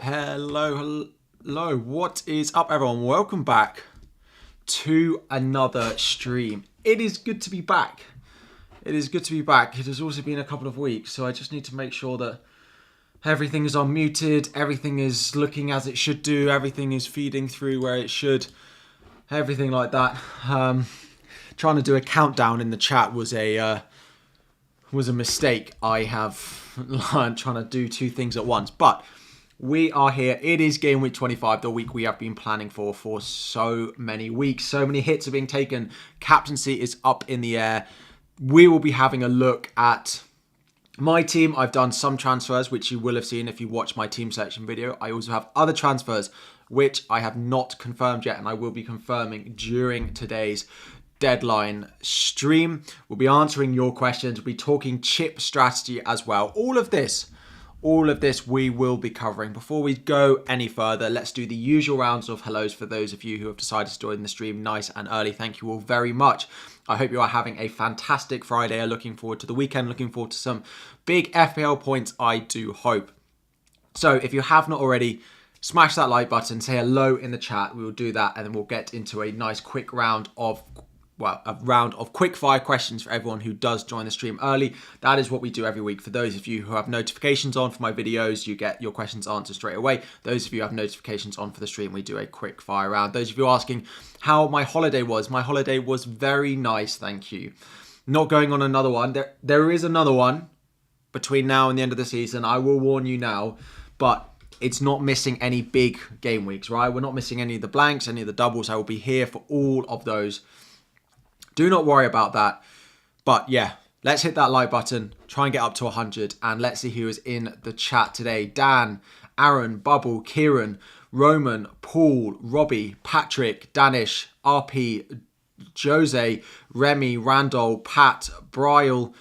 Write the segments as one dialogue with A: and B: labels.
A: Hello, what is up everyone? Welcome back to another stream. It is good to be back. It is good to be back. It has also been a couple of weeks, so I just need to make sure that everything is unmuted, everything is looking as it should do, everything is feeding through where it should, everything like that. Trying to do a countdown in the chat was a mistake. I have learned trying to do two things at once, but we are here. It is Gameweek 25, the week we have been planning for so many weeks. So many hits are being taken. Captaincy is up in the air. We will be having a look at my team. I've done some transfers, which you will have seen if you watch my team selection video. I also have other transfers, which I have not confirmed yet, and I will be confirming during today's deadline stream. We'll be answering your questions. We'll be talking chip strategy as well. All of this we will be covering. Before we go any further, let's do the usual rounds of hellos for those of you who have decided to join the stream nice and early. Thank you all very much. I hope you are having a fantastic Friday. Looking forward to the weekend. Looking forward to some big FPL points, I do hope. So if you have not already, smash that like button, say hello in the chat. We will do that, and then we'll get into a nice quick round of quick fire questions for everyone who does join the stream early. That is what we do every week. For those of you who have notifications on for my videos, you get your questions answered straight away. Those of you who have notifications on for the stream, we do a quick fire round. Those of you asking how my holiday was very nice, thank you. Not going on another one. There is another one between now and the end of the season. I will warn you now, but it's not missing any big game weeks, right? We're not missing any of the blanks, any of the doubles. I will be here for all of those. Do not worry about that. But yeah, let's hit that like button, try and get up to 100, and let's see who is in the chat today. Dan, Aaron, Bubble, Kieran, Roman, Paul, Robbie, Patrick, Danish, RP, Jose, Remy, Randall, Pat, Bryle,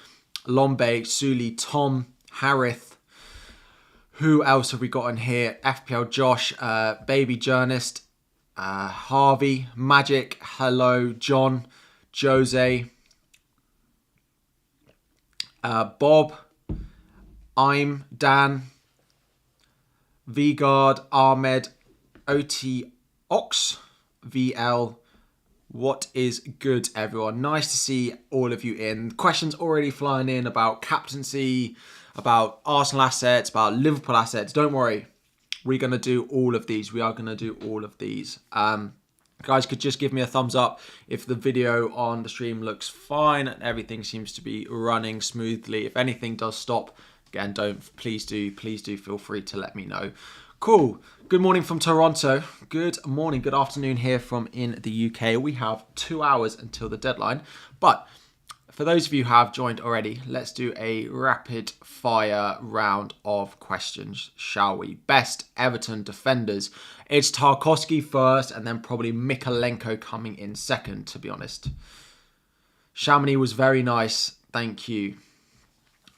A: Lombe, Suli, Tom, Harith. Who else have we got in here? FPL Josh, Baby Journalist, Harvey, Magic, hello, John, Jose, Bob, I'm Dan, Vigard, Ahmed, OT Ox, VL. What is good, everyone? Nice to see all of you in. Questions already flying in about captaincy, about Arsenal assets, about Liverpool assets. Don't worry, we're going to do all of these. We are going to do all of these. Guys, could just give me a thumbs up if the video on the stream looks fine and everything seems to be running smoothly. If anything does stop, again, please do feel free to let me know. Cool. Good morning from Toronto. Good morning, good afternoon here from in the UK. We have 2 hours until the deadline, but for those of you who have joined already, let's do a rapid fire round of questions, shall we? Best Everton defenders. It's Tarkowski first, and then probably Mikalenko coming in second, to be honest. Chamonix was very nice. Thank you.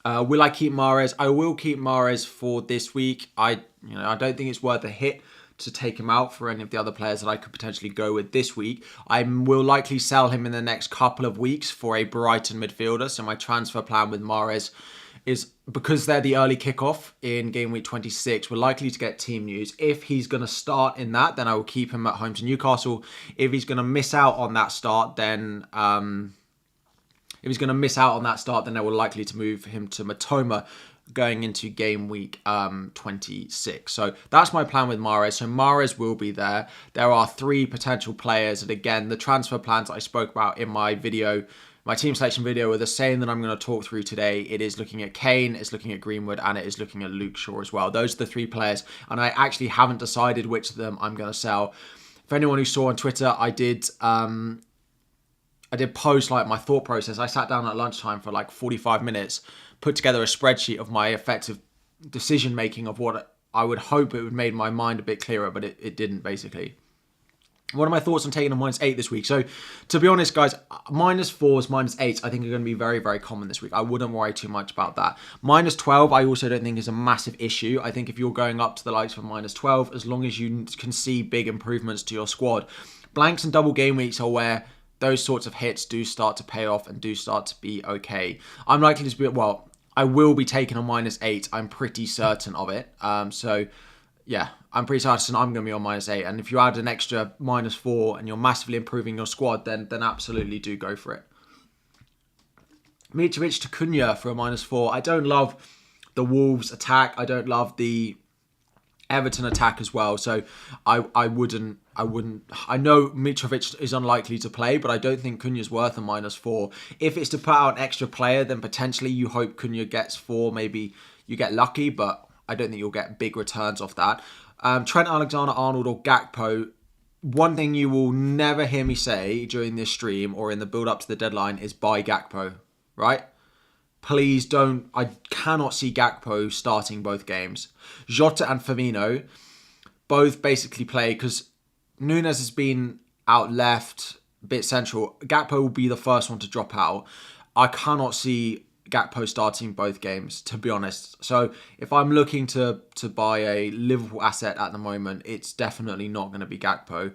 A: Will I keep Mahrez? I will keep Mahrez for this week. I don't think it's worth a hit to take him out for any of the other players that I could potentially go with this week. I will likely sell him in the next couple of weeks for a Brighton midfielder. So my transfer plan with Mahrez is, because they're the early kickoff in game week 26, we're likely to get team news. If he's going to start in that, then I will keep him at home to Newcastle. If he's going to miss out on that start, then I will likely to move him to Matoma going into game week 26. So that's my plan with Mahrez. So Mahrez will be there. There are 3 potential players. And again, the transfer plans I spoke about in my video, my team selection video, are the same that I'm going to talk through today. It is looking at Kane, it's looking at Greenwood, and it is looking at Luke Shaw as well. Those are the 3 players. And I actually haven't decided which of them I'm going to sell. For anyone who saw on Twitter, I did post like my thought process. I sat down at lunchtime for like 45 minutes, put together a spreadsheet of my effective decision making of what I would hope it would made my mind a bit clearer, but it didn't basically. What are my thoughts on taking a -8 this week? So to be honest, guys, -4s, -8s, I think are going to be very, very common this week. I wouldn't worry too much about that. -12, I also don't think is a massive issue. I think if you're going up to the likes of -12, as long as you can see big improvements to your squad. Blanks and double game weeks are where those sorts of hits do start to pay off and do start to be okay. I'm likely to be, I will be taking a -8. I'm pretty certain of it. So Yeah, I'm pretty certain I'm going to be on -8. And if you add an extra -4 and you're massively improving your squad, then absolutely do go for it. Mitrovic to Cunha for a -4. I don't love the Wolves attack. I don't love the Everton attack as well. So I wouldn't. I know Mitrovic is unlikely to play, but I don't think Cunha's worth a -4. If it's to put out an extra player, then potentially you hope Cunha gets 4. Maybe you get lucky, but I don't think you'll get big returns off that. Trent Alexander-Arnold or Gakpo. One thing you will never hear me say during this stream or in the build-up to the deadline is buy Gakpo, right? Please don't. I cannot see Gakpo starting both games. Jota and Firmino both basically play because Nunes has been out left, a bit central. Gakpo will be the first one to drop out. I cannot see Gakpo starting both games, to be honest. So if I'm looking to buy a Liverpool asset at the moment, it's definitely not going to be Gakpo.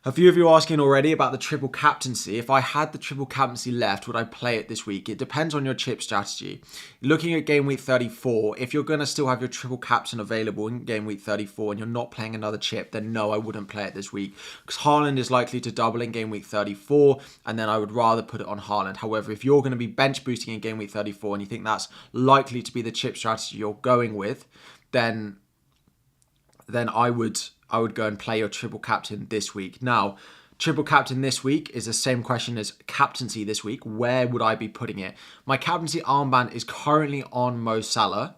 A: A few of you are asking already about the triple captaincy. If I had the triple captaincy left, would I play it this week? It depends on your chip strategy. Looking at game week 34, if you're going to still have your triple captain available in game week 34 and you're not playing another chip, then no, I wouldn't play it this week. Because Haaland is likely to double in game week 34, and then I would rather put it on Haaland. However, if you're going to be bench boosting in game week 34 and you think that's likely to be the chip strategy you're going with, then I would go and play your triple captain this week. Now, triple captain this week is the same question as captaincy this week. Where would I be putting it? My captaincy armband is currently on Mo Salah.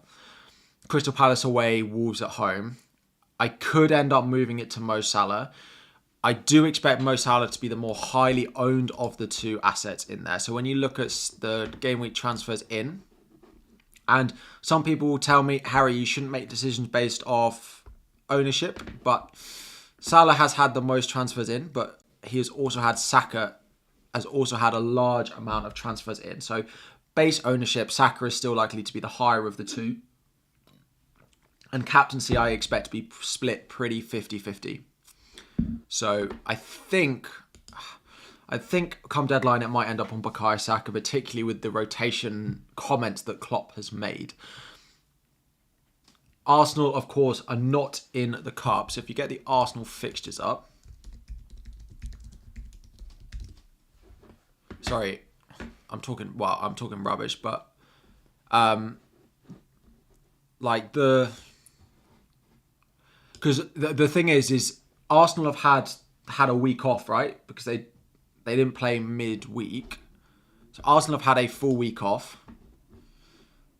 A: Crystal Palace away, Wolves at home. I could end up moving it to Mo Salah. I do expect Mo Salah to be the more highly owned of the two assets in there. So when you look at the game week transfers in, and some people will tell me, Harry, you shouldn't make decisions based off ownership, but Salah has had the most transfers in, but he has also had Saka has also had a large amount of transfers in. So base ownership, Saka is still likely to be the higher of the two. And captaincy, I expect to be split pretty 50-50. So I think come deadline it might end up on Bukayo Saka, particularly with the rotation comments that Klopp has made. Arsenal, of course, are not in the cup. So if you get the Arsenal fixtures up. Sorry, I'm talking rubbish, but because the thing is Arsenal have had a week off, right? Because they didn't play midweek. So Arsenal have had a full week off.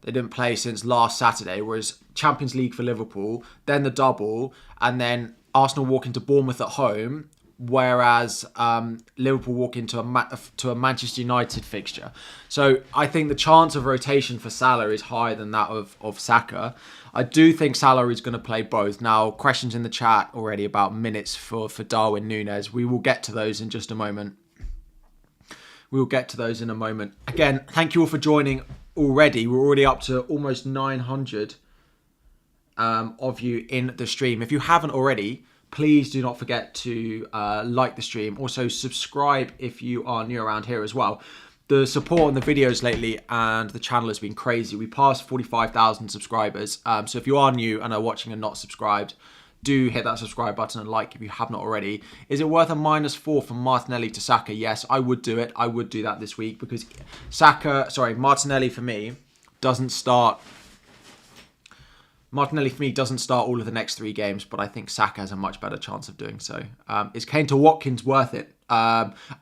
A: They didn't play since last Saturday, whereas Champions League for Liverpool, then the double, and then Arsenal walk into Bournemouth at home, whereas Liverpool walk into a Manchester United fixture. So I think the chance of rotation for Salah is higher than that of Saka. I do think Salah is going to play both. Now, questions in the chat already about minutes for Darwin Núñez. We will get to those in just a moment. Again, thank you all for joining already. We're already up to almost 900 of you in the stream. If you haven't already, please do not forget to like the stream. Also, subscribe if you are new around here as well. The support on the videos lately and the channel has been crazy. We passed 45,000 subscribers. So if you are new and are watching and not subscribed, do hit that subscribe button and like if you have not already. Is it worth a -4 from Martinelli to Saka? Yes, I would do it. I would do that this week because Martinelli for me doesn't start. Martinelli for me doesn't start all of the next 3 games, but I think Saka has a much better chance of doing so. Is Kane to Watkins worth it?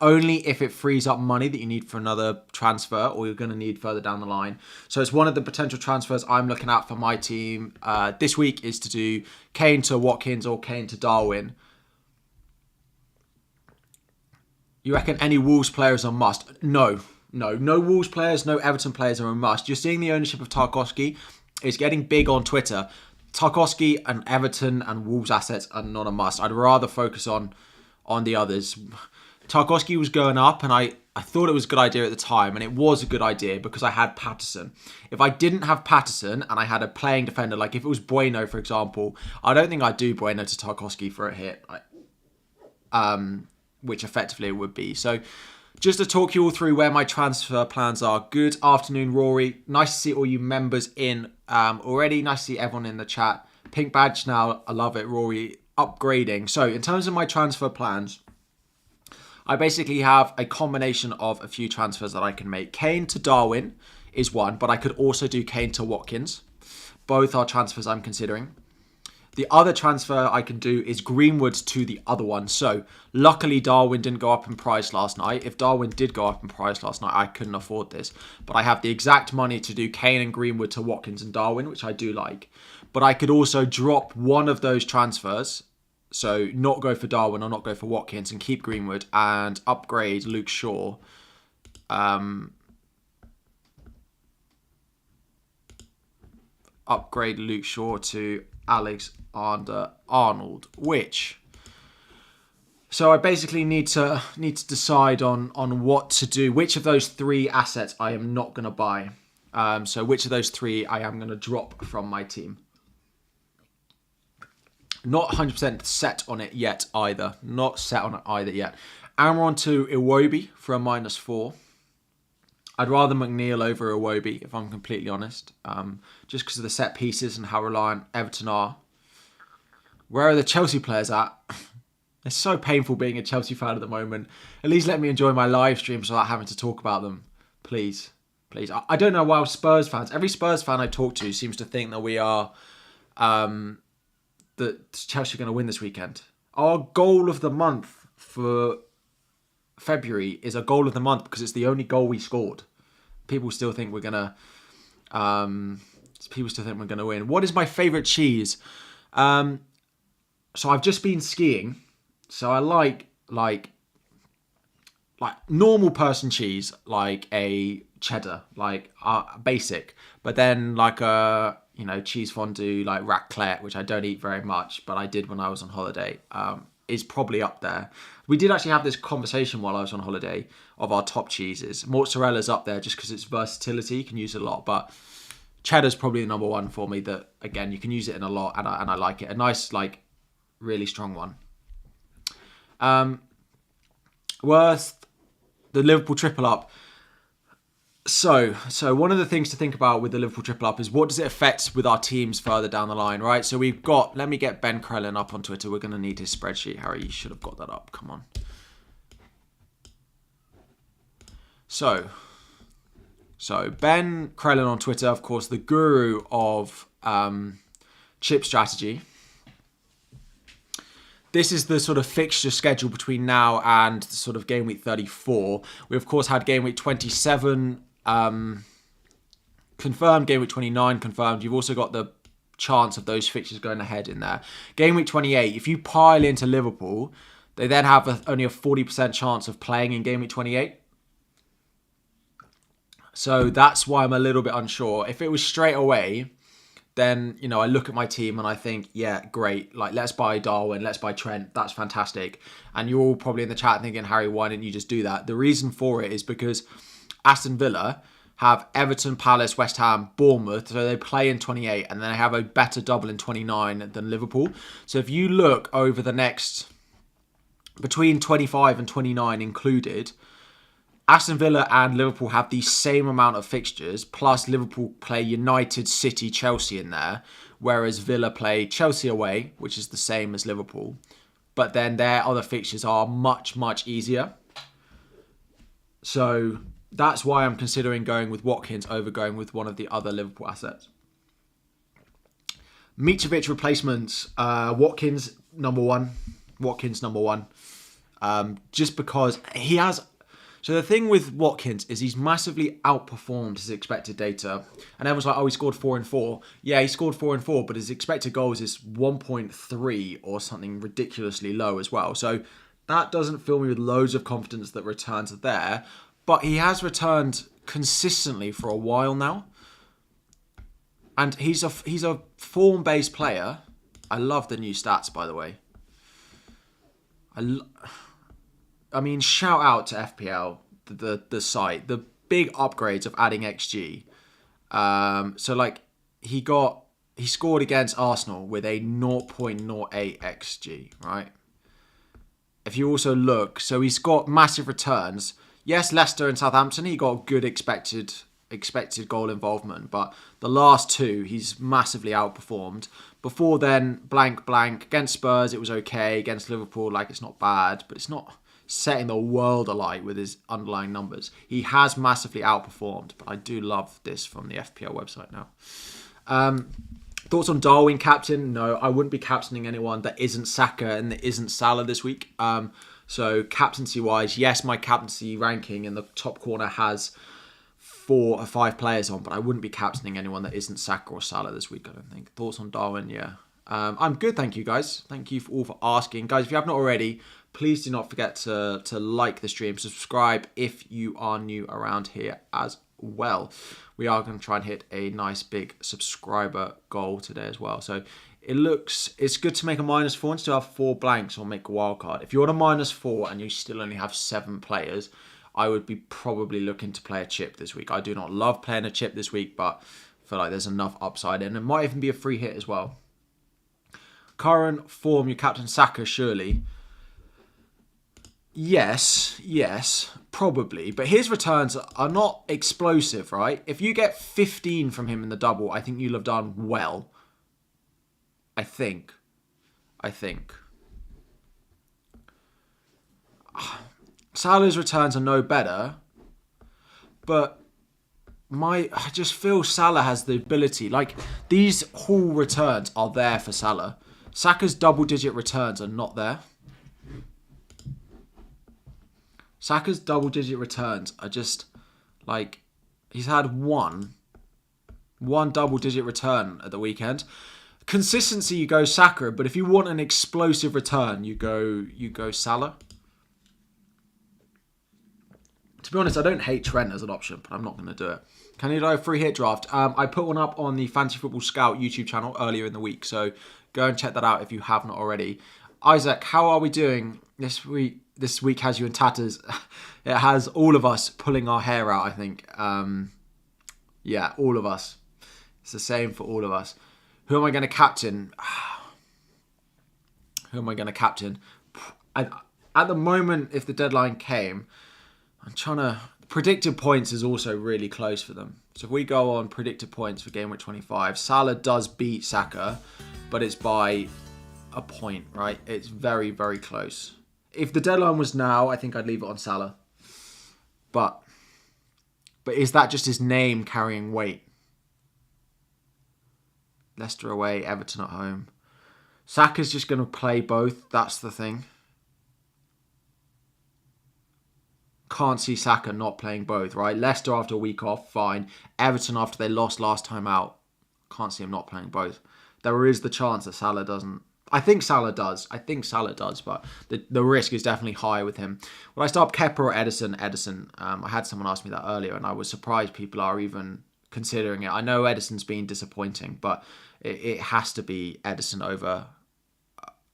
A: Only if it frees up money that you need for another transfer or you're going to need further down the line. So it's one of the potential transfers I'm looking at for my team this week is to do Kane to Watkins or Kane to Darwin. You reckon any Wolves players are must? No Wolves players, no Everton players are a must. You're seeing the ownership of Tarkowski. It's getting big on Twitter. Tarkowski and Everton and Wolves assets are not a must. I'd rather focus on the others. Tarkowski was going up and I thought it was a good idea at the time, and it was a good idea because I had Patterson. If I didn't have Patterson and I had a playing defender, like if it was Bueno, for example, I don't think I'd do Bueno to Tarkowski for a hit, which effectively it would be. So just to talk you all through where my transfer plans are. Good afternoon, Rory. Nice to see all you members in already. Nice to see everyone in the chat. Pink badge now. I love it, Rory. Upgrading. So in terms of my transfer plans, I basically have a combination of a few transfers that I can make. Kane to Darwin is one, but I could also do Kane to Watkins. Both are transfers I'm considering. The other transfer I can do is Greenwood to the other one. So luckily Darwin didn't go up in price last night. If Darwin did go up in price last night, I couldn't afford this. But I have the exact money to do Kane and Greenwood to Watkins and Darwin, which I do like. But I could also drop one of those transfers. So not go for Darwin or not go for Watkins and keep Greenwood and upgrade Luke Shaw. Upgrade Luke Shaw to Alexander-Arnold, so I basically need to decide on what to do, which of those three assets I am not going to buy. So which of those three I am going to drop from my team. Not 100% set on it yet either. Not set on it either yet. Amron to Iwobi for a -4. I'd rather McNeil over Iwobi, if I'm completely honest. Just because of the set pieces and how reliant Everton are. Where are the Chelsea players at? It's so painful being a Chelsea fan at the moment. At least let me enjoy my live streams without having to talk about them. Please. Please. I don't know why Spurs fans... Every Spurs fan I talk to seems to think that we are... that Chelsea are going to win this weekend. Our goal of the month for February is a goal of the month because it's the only goal we scored. People still think we're going to win. What is my favourite cheese? So I've just been skiing. So I like normal person cheese, like a cheddar, like basic. But then like a cheese fondue, like raclette, which I don't eat very much, but I did when I was on holiday. Is probably up there. We did actually have this conversation while I was on holiday of our top cheeses. Mozzarella's up there just because its versatility, you can use it a lot, but cheddar's probably the number one for me. That again, you can use it in a lot, and I like it. A nice, like, really strong one. Worth the Liverpool triple up. So one of the things to think about with the Liverpool triple up is what does it affect with our teams further down the line, right? So we've got, let me get Ben Crellin up on Twitter. We're going to need his spreadsheet. Harry, you should have got that up. Come on. So Ben Crellin on Twitter, of course, the guru of chip strategy. This is the sort of fixture schedule between now and sort of game week 34. We, of course, had game week 27 confirmed, game week 29 confirmed. You've also got the chance of those fixtures going ahead in there. Game week 28, if you pile into Liverpool, they then have only a 40% chance of playing in game week 28. So that's why I'm a little bit unsure. If it was straight away, then, I look at my team and I think, yeah, great. Like, let's buy Darwin, let's buy Trent. That's fantastic. And you're all probably in the chat thinking, Harry, why didn't you just do that? The reason for it is because Aston Villa have Everton, Palace, West Ham, Bournemouth. So they play in 28 and then they have a better double in 29 than Liverpool. So if you look over the next, between 25 and 29 included, Aston Villa and Liverpool have the same amount of fixtures, plus Liverpool play United, City, Chelsea in there, whereas Villa play Chelsea away, which is the same as Liverpool. But then their other fixtures are much, much easier. So that's why I'm considering going with Watkins over going with one of the other Liverpool assets. Mitrovic replacements, Watkins number one. Just because he has... So the thing with Watkins is he's massively outperformed his expected data. And everyone's like, oh, he scored 4 and 4. Yeah, he scored 4 and 4, but his expected goals is 1.3 or something ridiculously low as well. So that doesn't fill me with loads of confidence that returns are there. But he has returned consistently for a while now. And he's a form-based player. I love the new stats, by the way. I mean, shout out to FPL, the site, the big upgrades of adding XG. So like he scored against Arsenal with a 0.08 XG, right? If you also look, so he's got massive returns. Yes, Leicester and Southampton, he got good expected expected goal involvement, but the last two he's massively outperformed. Before then, blank against Spurs it was okay, against Liverpool like it's not bad, but it's not setting the world alight with his underlying numbers. He has massively outperformed, but I do love this from the FPL website now. Thoughts on Darwin captain? No, I wouldn't be captaining anyone that isn't Saka and that isn't Salah this week. So captaincy-wise, yes, my captaincy ranking in the top corner has 4 or 5 players on, but I wouldn't be captaining anyone that isn't Saka or Salah this week, I don't think. Thoughts on Darwin? Yeah. I'm good, thank you, guys. Thank you all for asking. Guys, if you have not already, please do not forget to like the stream, subscribe if you are new around here as well. We are going to try and hit a nice big subscriber goal today as well. So it's good to make a -4 and still have 4 blanks or make a wildcard. If you're on a -4 and you still only have 7 players, I would be probably looking to play a chip this week. I do not love playing a chip this week, but I feel like there's enough upside in. It might even be a free hit as well. Current form, your captain Saka, surely. Yes, probably. But his returns are not explosive, right? If you get 15 from him in the double, I think you'll have done well. I think. Salah's returns are no better, but I just feel Salah has the ability. Like, these Hall returns are there for Salah. Saka's double-digit returns are not there. Saka's double-digit returns are just, like, he's had one double-digit return at the weekend. Consistency, you go Saka, but if you want an explosive return, you go Salah. To be honest, I don't hate Trent as an option, but I'm not going to do it. Can you do a free hit draft? I put one up on the Fantasy Football Scout YouTube channel earlier in the week, so go and check that out if you have not already. Isaac, how are we doing this week? This week has you in tatters. It has all of us pulling our hair out, I think. Yeah, all of us. It's the same for all of us. Who am I going to captain? At the moment, if the deadline came, I'm trying to... Predicted points is also really close for them. So if we go on predicted points for Gameweek25, Salah does beat Saka, but it's by a point, right? It's very, very close. If the deadline was now, I think I'd leave it on Salah. But is that just his name carrying weight? Leicester away, Everton at home. Saka's just going to play both. That's the thing. Can't see Saka not playing both, right? Leicester after a week off, fine. Everton after they lost last time out. Can't see him not playing both. There is the chance that Salah doesn't. I think Salah does, but the risk is definitely high with him. Would I start Kepa or Edison? Edison. I had someone ask me that earlier, and I was surprised people are even considering it. I know Edison's been disappointing, but it has to be Edison over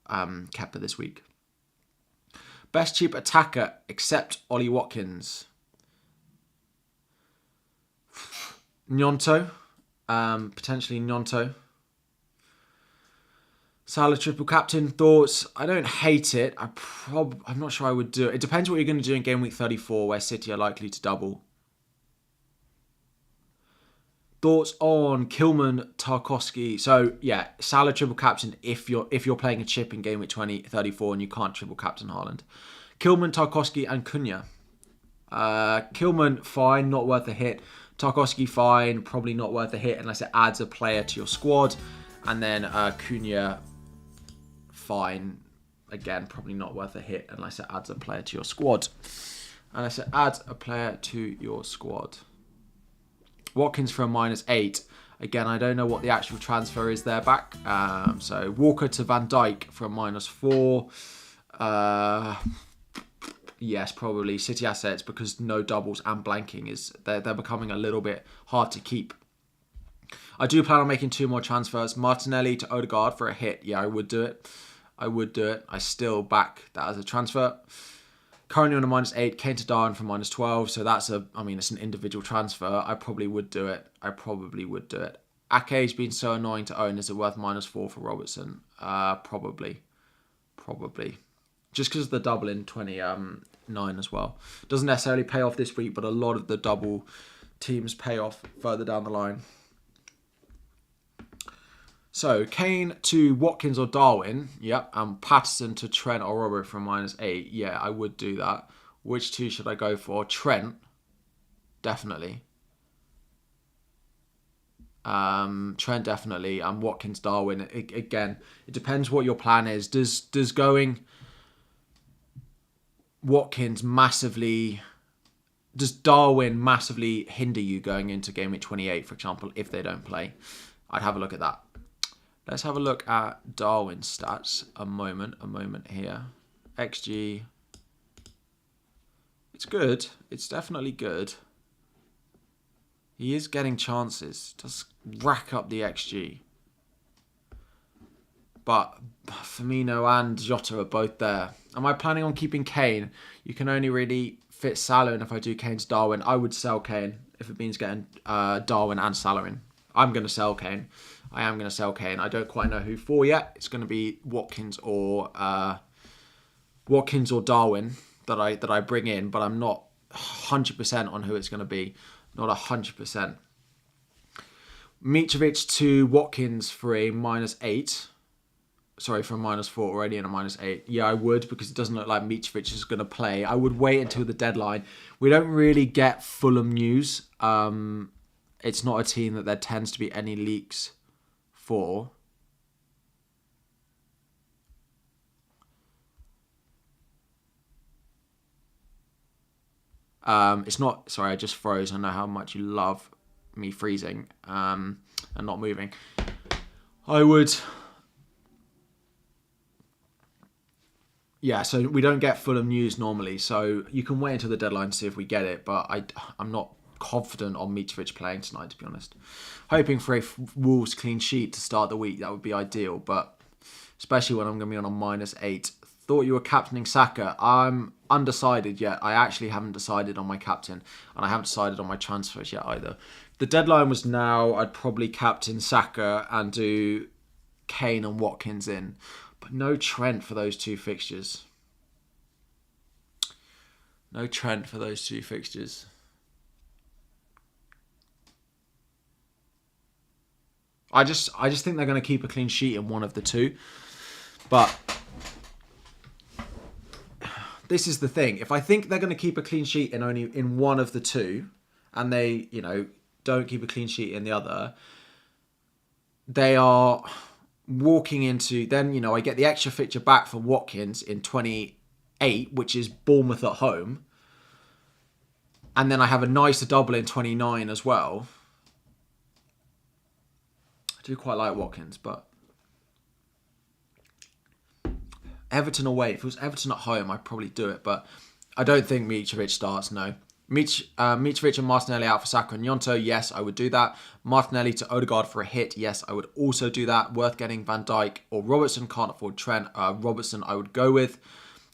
A: Kepa this week. Best cheap attacker except Ollie Watkins. Gnonto. Potentially Gnonto. Salah triple captain, thoughts? I don't hate it. I'm not sure I would do it. It depends what you're going to do in game week 34 where City are likely to double. Thoughts on Kilman, Tarkowski? So yeah, Salah triple captain if you're playing a chip in game week 34 and you can't triple captain Haaland. Kilman, Tarkowski and Cunha. Kilman, fine, not worth a hit. Tarkowski, fine, probably not worth a hit unless it adds a player to your squad. And then Cunha, fine. Again, probably not worth a hit unless it adds a player to your squad. Watkins for a -8. Again, I don't know what the actual transfer is there back. So Walker to Van Dijk for a -4. Yes, probably City assets because no doubles and blanking they're becoming a little bit hard to keep. I do plan on making 2 more transfers. Martinelli to Odegaard for a hit. Yeah, I would do it. I still back that as a transfer. Currently on a -8. Kane to Darwin for -12. So that's it's an individual transfer. I probably would do it. Ake's been so annoying to own. Is it worth -4 for Robertson? Probably. Just because of the double in 29 as well. Doesn't necessarily pay off this week, but a lot of the double teams pay off further down the line. So, Kane to Watkins or Darwin. Yep. And Patterson to Trent or Robert from -8. Yeah, I would do that. Which two should I go for? Trent. Definitely. Trent definitely. And Watkins, Darwin. Again, it depends what your plan is. Does going Watkins massively... Does Darwin massively hinder you going into Gameweek 28, for example, if they don't play? I'd have a look at that. Let's have a look at Darwin's stats. A moment here. XG. It's good. It's definitely good. He is getting chances. Does rack up the XG. But Firmino and Jota are both there. Am I planning on keeping Kane? You can only really fit Salah in if I do Kane to Darwin. I would sell Kane if it means getting Darwin and Salah in. I'm going to sell Kane. I am going to sell Kane. I don't quite know who for yet. It's going to be Watkins or Darwin that I bring in, but I'm not 100% on who it's going to be. Not 100%. Mitrovic to Watkins for a -8. Sorry, for a -4 already and a -8. Yeah, I would, because it doesn't look like Mitrovic is going to play. I would wait until the deadline. We don't really get Fulham news. It's not a team that there tends to be any leaks for. It's not... Sorry, I just froze. I know how much you love me freezing and not moving. I would... Yeah, so we don't get Fulham news normally, so you can wait until the deadline to see if we get it, but I'm not confident on Mitrovic playing tonight, to be honest. Hoping for a Wolves clean sheet to start the week, that would be ideal, but especially when I'm going to be on a -8. Thought you were captaining Saka. I'm undecided yet. I actually haven't decided on my captain, and I haven't decided on my transfers yet either. The deadline was now. I'd probably captain Saka and do Kane and Watkins in. But no Trent for those two fixtures. No Trent for those two fixtures. I just think they're going to keep a clean sheet in one of the two. But this is the thing. If I think they're going to keep a clean sheet in only in one of the two, and they, don't keep a clean sheet in the other, they are walking into... Then, I get the extra fixture back for Watkins in 28, which is Bournemouth at home. And then I have a nicer double in 29 as well. I do quite like Watkins, but... Everton away. If it was Everton at home, I'd probably do it, but I don't think Mitrovic starts, no. Mitrovic and Martinelli out for Saka and Gnonto, yes, I would do that. Martinelli to Odegaard for a hit, yes, I would also do that. Worth getting Van Dijk or Robertson, can't afford Trent. Robertson I would go with.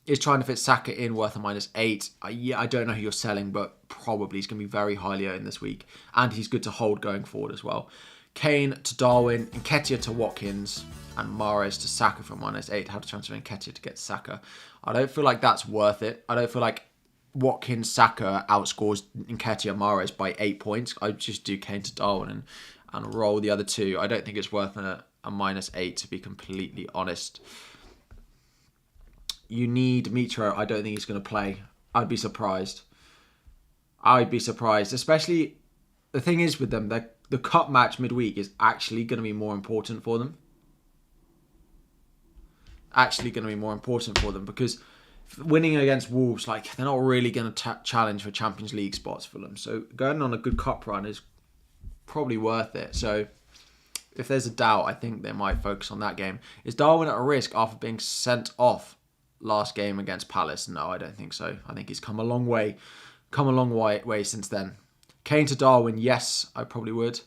A: Is trying to fit Saka in, worth a -8. I don't know who you're selling, but probably he's going to be very highly owned this week. And he's good to hold going forward as well. Kane to Darwin, Nketiah to Watkins, and Mahrez to Saka from -8. How to transfer Nketiah to get Saka. I don't feel like that's worth it. I don't feel like Watkins Saka outscores Nketiah Mahrez by 8 points. I just do Kane to Darwin and roll the other two. I don't think it's worth a -8, to be completely honest. You need Mitro. I don't think he's going to play. I'd be surprised. Especially, the thing is with them, the cup match midweek is actually going to be more important for them. Because winning against Wolves, they're not really going to challenge for Champions League spots for them. So going on a good cup run is probably worth it. So if there's a doubt, I think they might focus on that game. Is Darwin at a risk after being sent off last game against Palace? No, I don't think so. I think he's come a long way. Way since then. Kane to Darwin, yes, I probably would.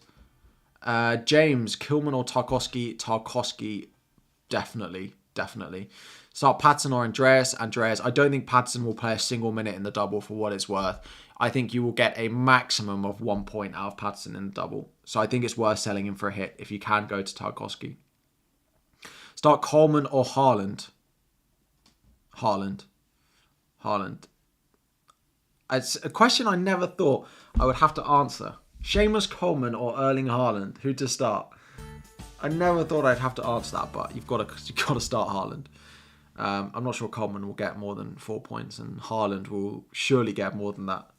A: James, Kilman or Tarkowski? Tarkowski, definitely. Start Patson or Andreas. I don't think Patson will play a single minute in the double for what it's worth. I think you will get a maximum of 1 point out of Patson in the double. So I think it's worth selling him for a hit if you can go to Tarkowski. Start Coleman or Haaland. Haaland. It's a question I never thought I would have to answer. Seamus Coleman or Erling Haaland? Who to start? I never thought I'd have to answer that, but you've got to start Haaland. I'm not sure Coleman will get more than 4 points, and Haaland will surely get more than that,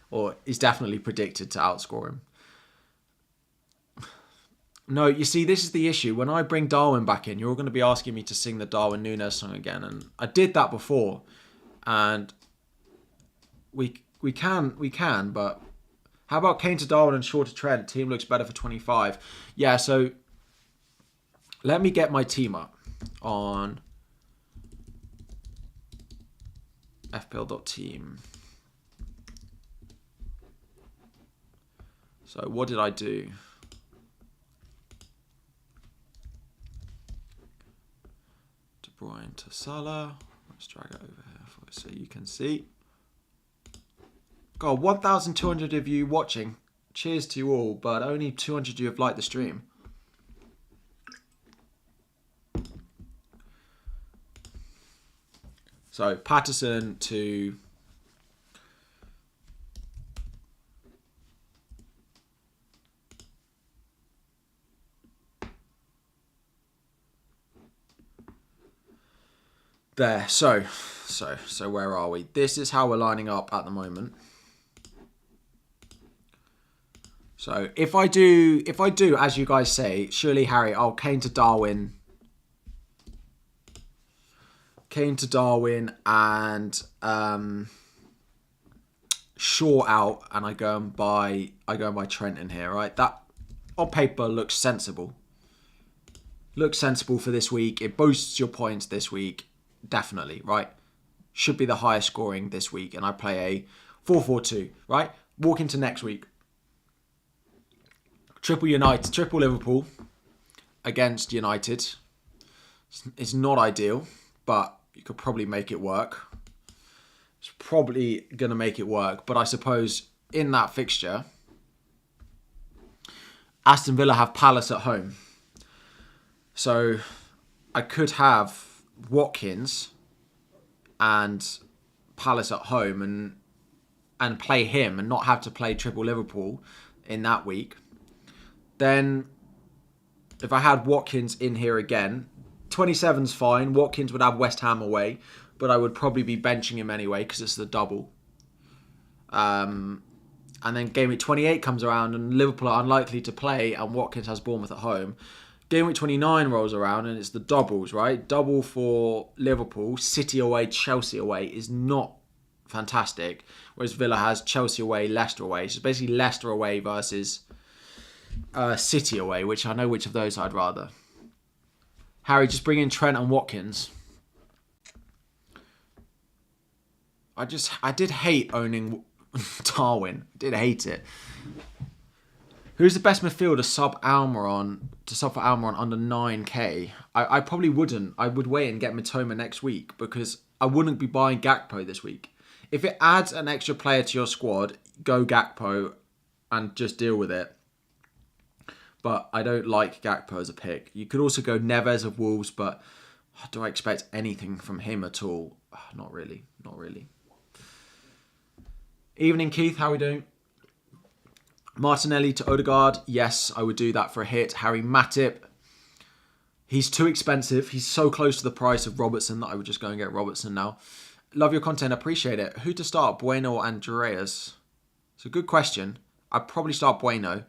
A: or is definitely predicted to outscore him. No, you see, this is the issue. When I bring Darwin back in, you're all going to be asking me to sing the Darwin Núñez song again, and I did that before, and we can, but how about Kane to Darwin and Shaw to Trent? Team looks better for 25. Yeah, so let me get my team up on FPL.team. So what did I do? De Bruyne to Salah. Let's drag it over here so you can see. God, 1,200 of you watching. Cheers to you all, but only 200 of you have liked the stream. So Patterson to there. So where are we? This is how we're lining up at the moment. So if I do as you guys say, surely Harry, I'll Kane to Darwin. Kane to Darwin and Shaw out, and I go and buy Trent in here, right? That on paper looks sensible. Looks sensible for this week. It boosts your points this week, definitely, right? Should be the highest scoring this week, and I play a 4-4-2, right? Walk into next week. Triple Liverpool against United. It's not ideal, but you could probably make it work. It's probably going to make it work. But I suppose in that fixture, Aston Villa have Palace at home. So I could have Watkins and Palace at home and play him and not have to play triple Liverpool in that week. Then if I had Watkins in here again, 27's fine. Watkins would have West Ham away, but I would probably be benching him anyway because it's the double. And then Gameweek 28 comes around and Liverpool are unlikely to play and Watkins has Bournemouth at home. Gameweek 29 rolls around and it's the doubles, right? Double for Liverpool, City away, Chelsea away is not fantastic. Whereas Villa has Chelsea away, Leicester away. So it's basically Leicester away versus City away, which I know which of those I'd rather. Harry, just bring in Trent and Watkins. I did hate owning Darwin. I did hate it. Who's the best midfielder to sub for Almiron under 9k? I probably wouldn't. I would wait and get Mitoma next week because I wouldn't be buying Gakpo this week. If it adds an extra player to your squad, go Gakpo and just deal with it. But I don't like Gakpo as a pick. You could also go Neves of Wolves, but do I expect anything from him at all? Not really. Not really. Evening, Keith. How are we doing? Martinelli to Odegaard. Yes, I would do that for a hit. Harry Matip. He's too expensive. He's so close to the price of Robertson that I would just go and get Robertson now. Love your content. Appreciate it. Who to start? Bueno or Andreas? It's a good question. I'd probably start Bueno.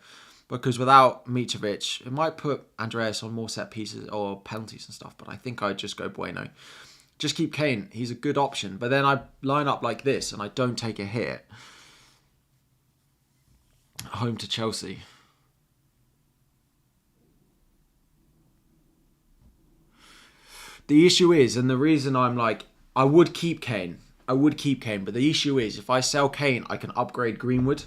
A: Because without Mitrovic, it might put Andreas on more set pieces or penalties and stuff. But I think I'd just go Bueno. Just keep Kane. He's a good option. But then I line up like this and I don't take a hit. Home to Chelsea. The issue is, and the reason I'm like, I would keep Kane. But the issue is, if I sell Kane, I can upgrade Greenwood.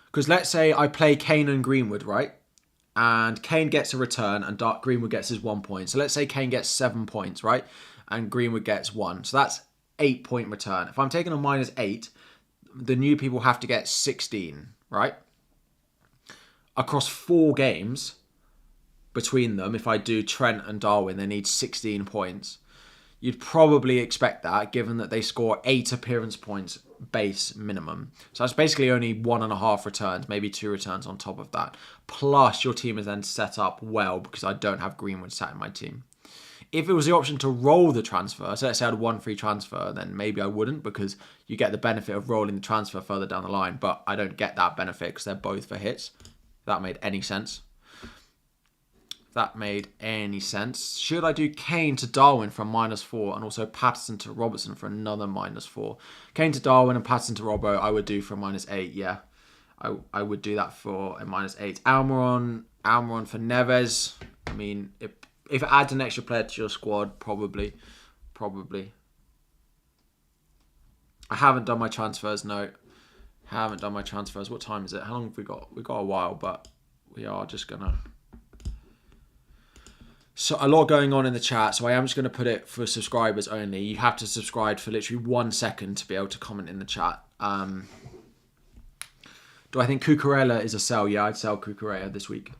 A: Because let's say I play Kane and Greenwood, right? And Kane gets a return and Greenwood gets his 1 point. So let's say Kane gets 7 points, right? And Greenwood gets 1. So that's 8 point return. If I'm taking a -8, the new people have to get 16, right? Across 4 games, between them. If I do Trent and Darwin, they need 16 points. You'd probably expect that, given that they score 8 appearance points base minimum. So that's basically only 1.5 returns, maybe 2 returns on top of that. Plus, your team is then set up well because I don't have Greenwood sat in my team. If it was the option to roll the transfer, so let's say I had one free transfer, then maybe I wouldn't, because you get the benefit of rolling the transfer further down the line, but I don't get that benefit because they're both for hits. If that made any sense. That made any sense. Should I do Kane to Darwin for a -4 and also Patterson to Robertson for another -4? Kane to Darwin and Patterson to Robbo I would do for a -8, yeah. I would do that for a -8. Almiron for Neves. I mean, if it adds an extra player to your squad, probably. I haven't done my transfers, no. Haven't done my transfers. What time is it? How long have we got? We've got a while, but we are just going to... So a lot going on in the chat, so I am just going to put it for subscribers only. You have to subscribe for literally 1 second to be able to comment in the chat. Do I think Cucurella is a sell? Yeah, I'd sell Cucurella this week.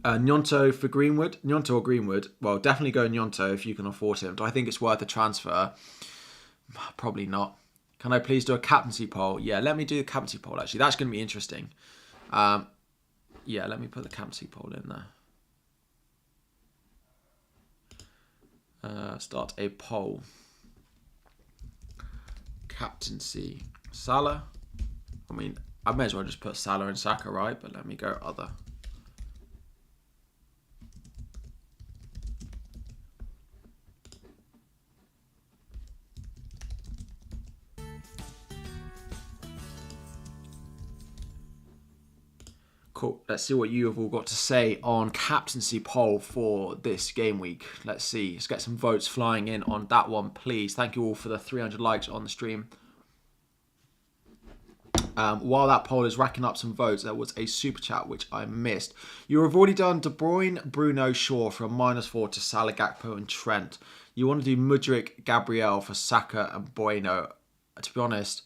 A: Gnonto for Greenwood. Gnonto or Greenwood? Well, definitely go Gnonto if you can afford him. Do I think it's worth a transfer? Probably not. Can I please do a captaincy poll? Yeah, let me do the captaincy poll, actually. That's going to be interesting. Yeah, let me put the captaincy poll in there. Start a poll. Captaincy. Salah. I mean, I may as well just put Salah and Saka, right? But let me go other. Cool. Let's see what you have all got to say on captaincy poll for this game week. Let's see. Let's get some votes flying in on that one, please. Thank you all for the 300 likes on the stream. While that poll is racking up some votes, there was a super chat which I missed. You have already done De Bruyne, Bruno, Shaw for a -4 to Salah, Gakpo and Trent. You want to do Mudryk, Gabriel for Saka and Bueno. To be honest,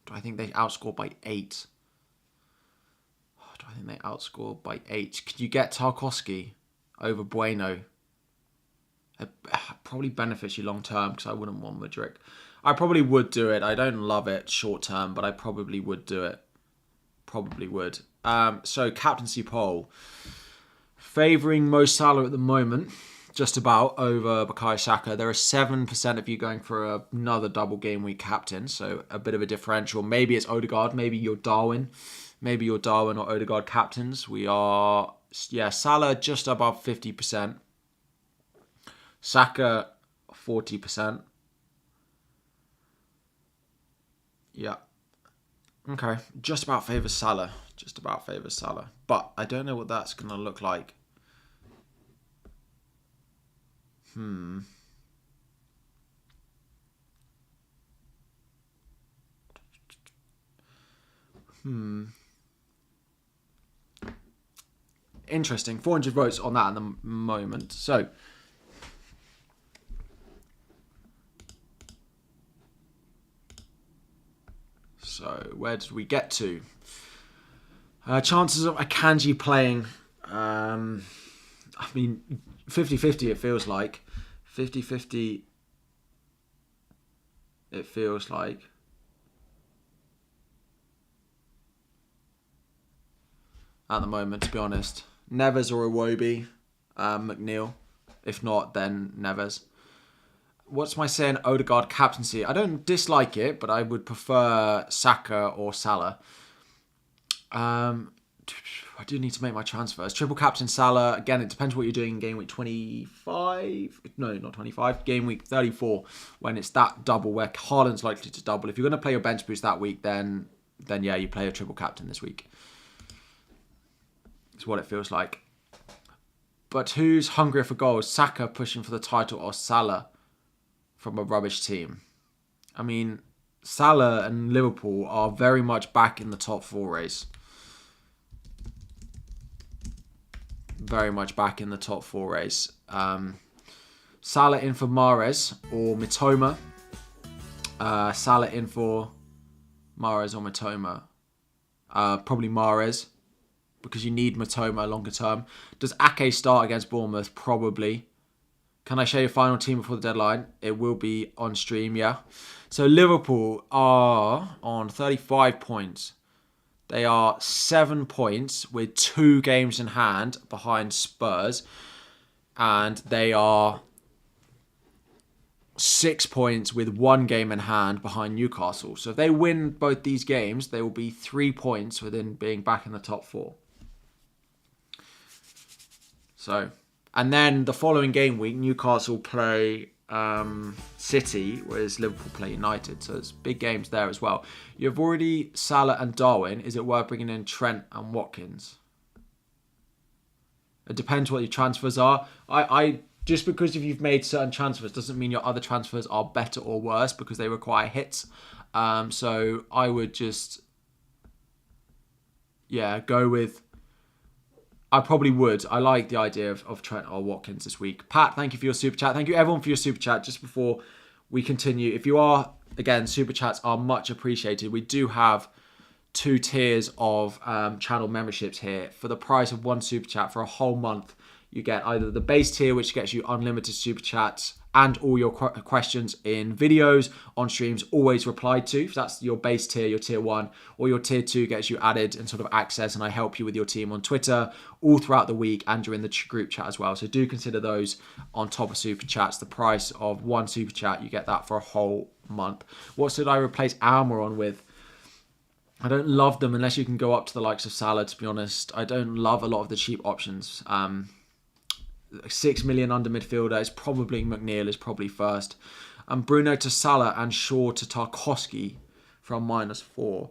A: do I think they outscored by 8? Do I think they outscored by 8? Could you get Tarkowski over Bueno? It probably benefits you long term because I wouldn't want Mudryk. I probably would do it. I don't love it short term, but I probably would do it. Probably would. So captaincy poll. Favouring Mo Salah at the moment. Just about over Bukayo Saka. There are 7% of you going for another double game week captain, so a bit of a differential. Maybe it's Odegaard, maybe you're Darwin. Maybe you're Darwin or Odegaard captains. We are, yeah, Salah just above 50%. Saka 40%. Yeah. Okay, just about favours Salah. Just about favours Salah. But I don't know what that's going to look like. Interesting. 400 votes on that at the moment. So where did we get to? Chances of Akanji playing. I mean, 50-50 it feels like. 50-50 it feels like. At the moment, to be honest. Neves or Iwobi. McNeil. If not, then Neves. What's my saying? Odegaard captaincy. I don't dislike it, but I would prefer Saka or Salah. I do need to make my transfers. Triple captain Salah. Again, it depends what you're doing in game week 25. No, not 25. Game week 34. When it's that double where Haaland's likely to double. If you're going to play your bench boost that week, then yeah, you play a triple captain this week. It's what it feels like. But who's hungrier for goals? Saka pushing for the title or Salah from a rubbish team? I mean, Salah and Liverpool are very much back in the top 4 race. Very much back in the top 4 race. Salah in for Mahrez or Mitoma. Salah in for Mahrez or Mitoma. Probably Mahrez, because you need Matoma longer term. Does Ake start against Bournemouth? Probably. Can I show your final team before the deadline? It will be on stream, yeah. So Liverpool are on 35 points. They are 7 points with 2 games in hand behind Spurs. And they are 6 points with 1 game in hand behind Newcastle. So if they win both these games, they will be 3 points within being back in the top 4. So, and then the following game week, Newcastle play City, whereas Liverpool play United. So it's big games there as well. You've already Salah and Darwin. Is it worth bringing in Trent and Watkins? It depends what your transfers are. I just because if you've made certain transfers doesn't mean your other transfers are better or worse because they require hits. So I would just, go with. I probably would. I like the idea of Trent or Watkins this week. Pat, thank you for your super chat. Thank you everyone for your super chat. Just before we continue, if you are, again, super chats are much appreciated. We do have 2 tiers of channel memberships here. For the price of 1 super chat for a whole month, you get either the base tier, which gets you unlimited super chats and all your questions in videos on streams always replied to. So that's your base tier, your tier 1, or your tier 2 gets you added and sort of access, and I help you with your team on Twitter all throughout the week, and you're in the group chat as well. So do consider those on top of super chats. The price of 1 super chat, you get that for a whole month. What should I replace Almiron with? I don't love them unless you can go up to the likes of Salah, to be honest. I don't love a lot of the cheap options. 6 million under midfielder is probably McNeil is probably first. And Bruno to Salah and Shaw to Tarkowski from -4.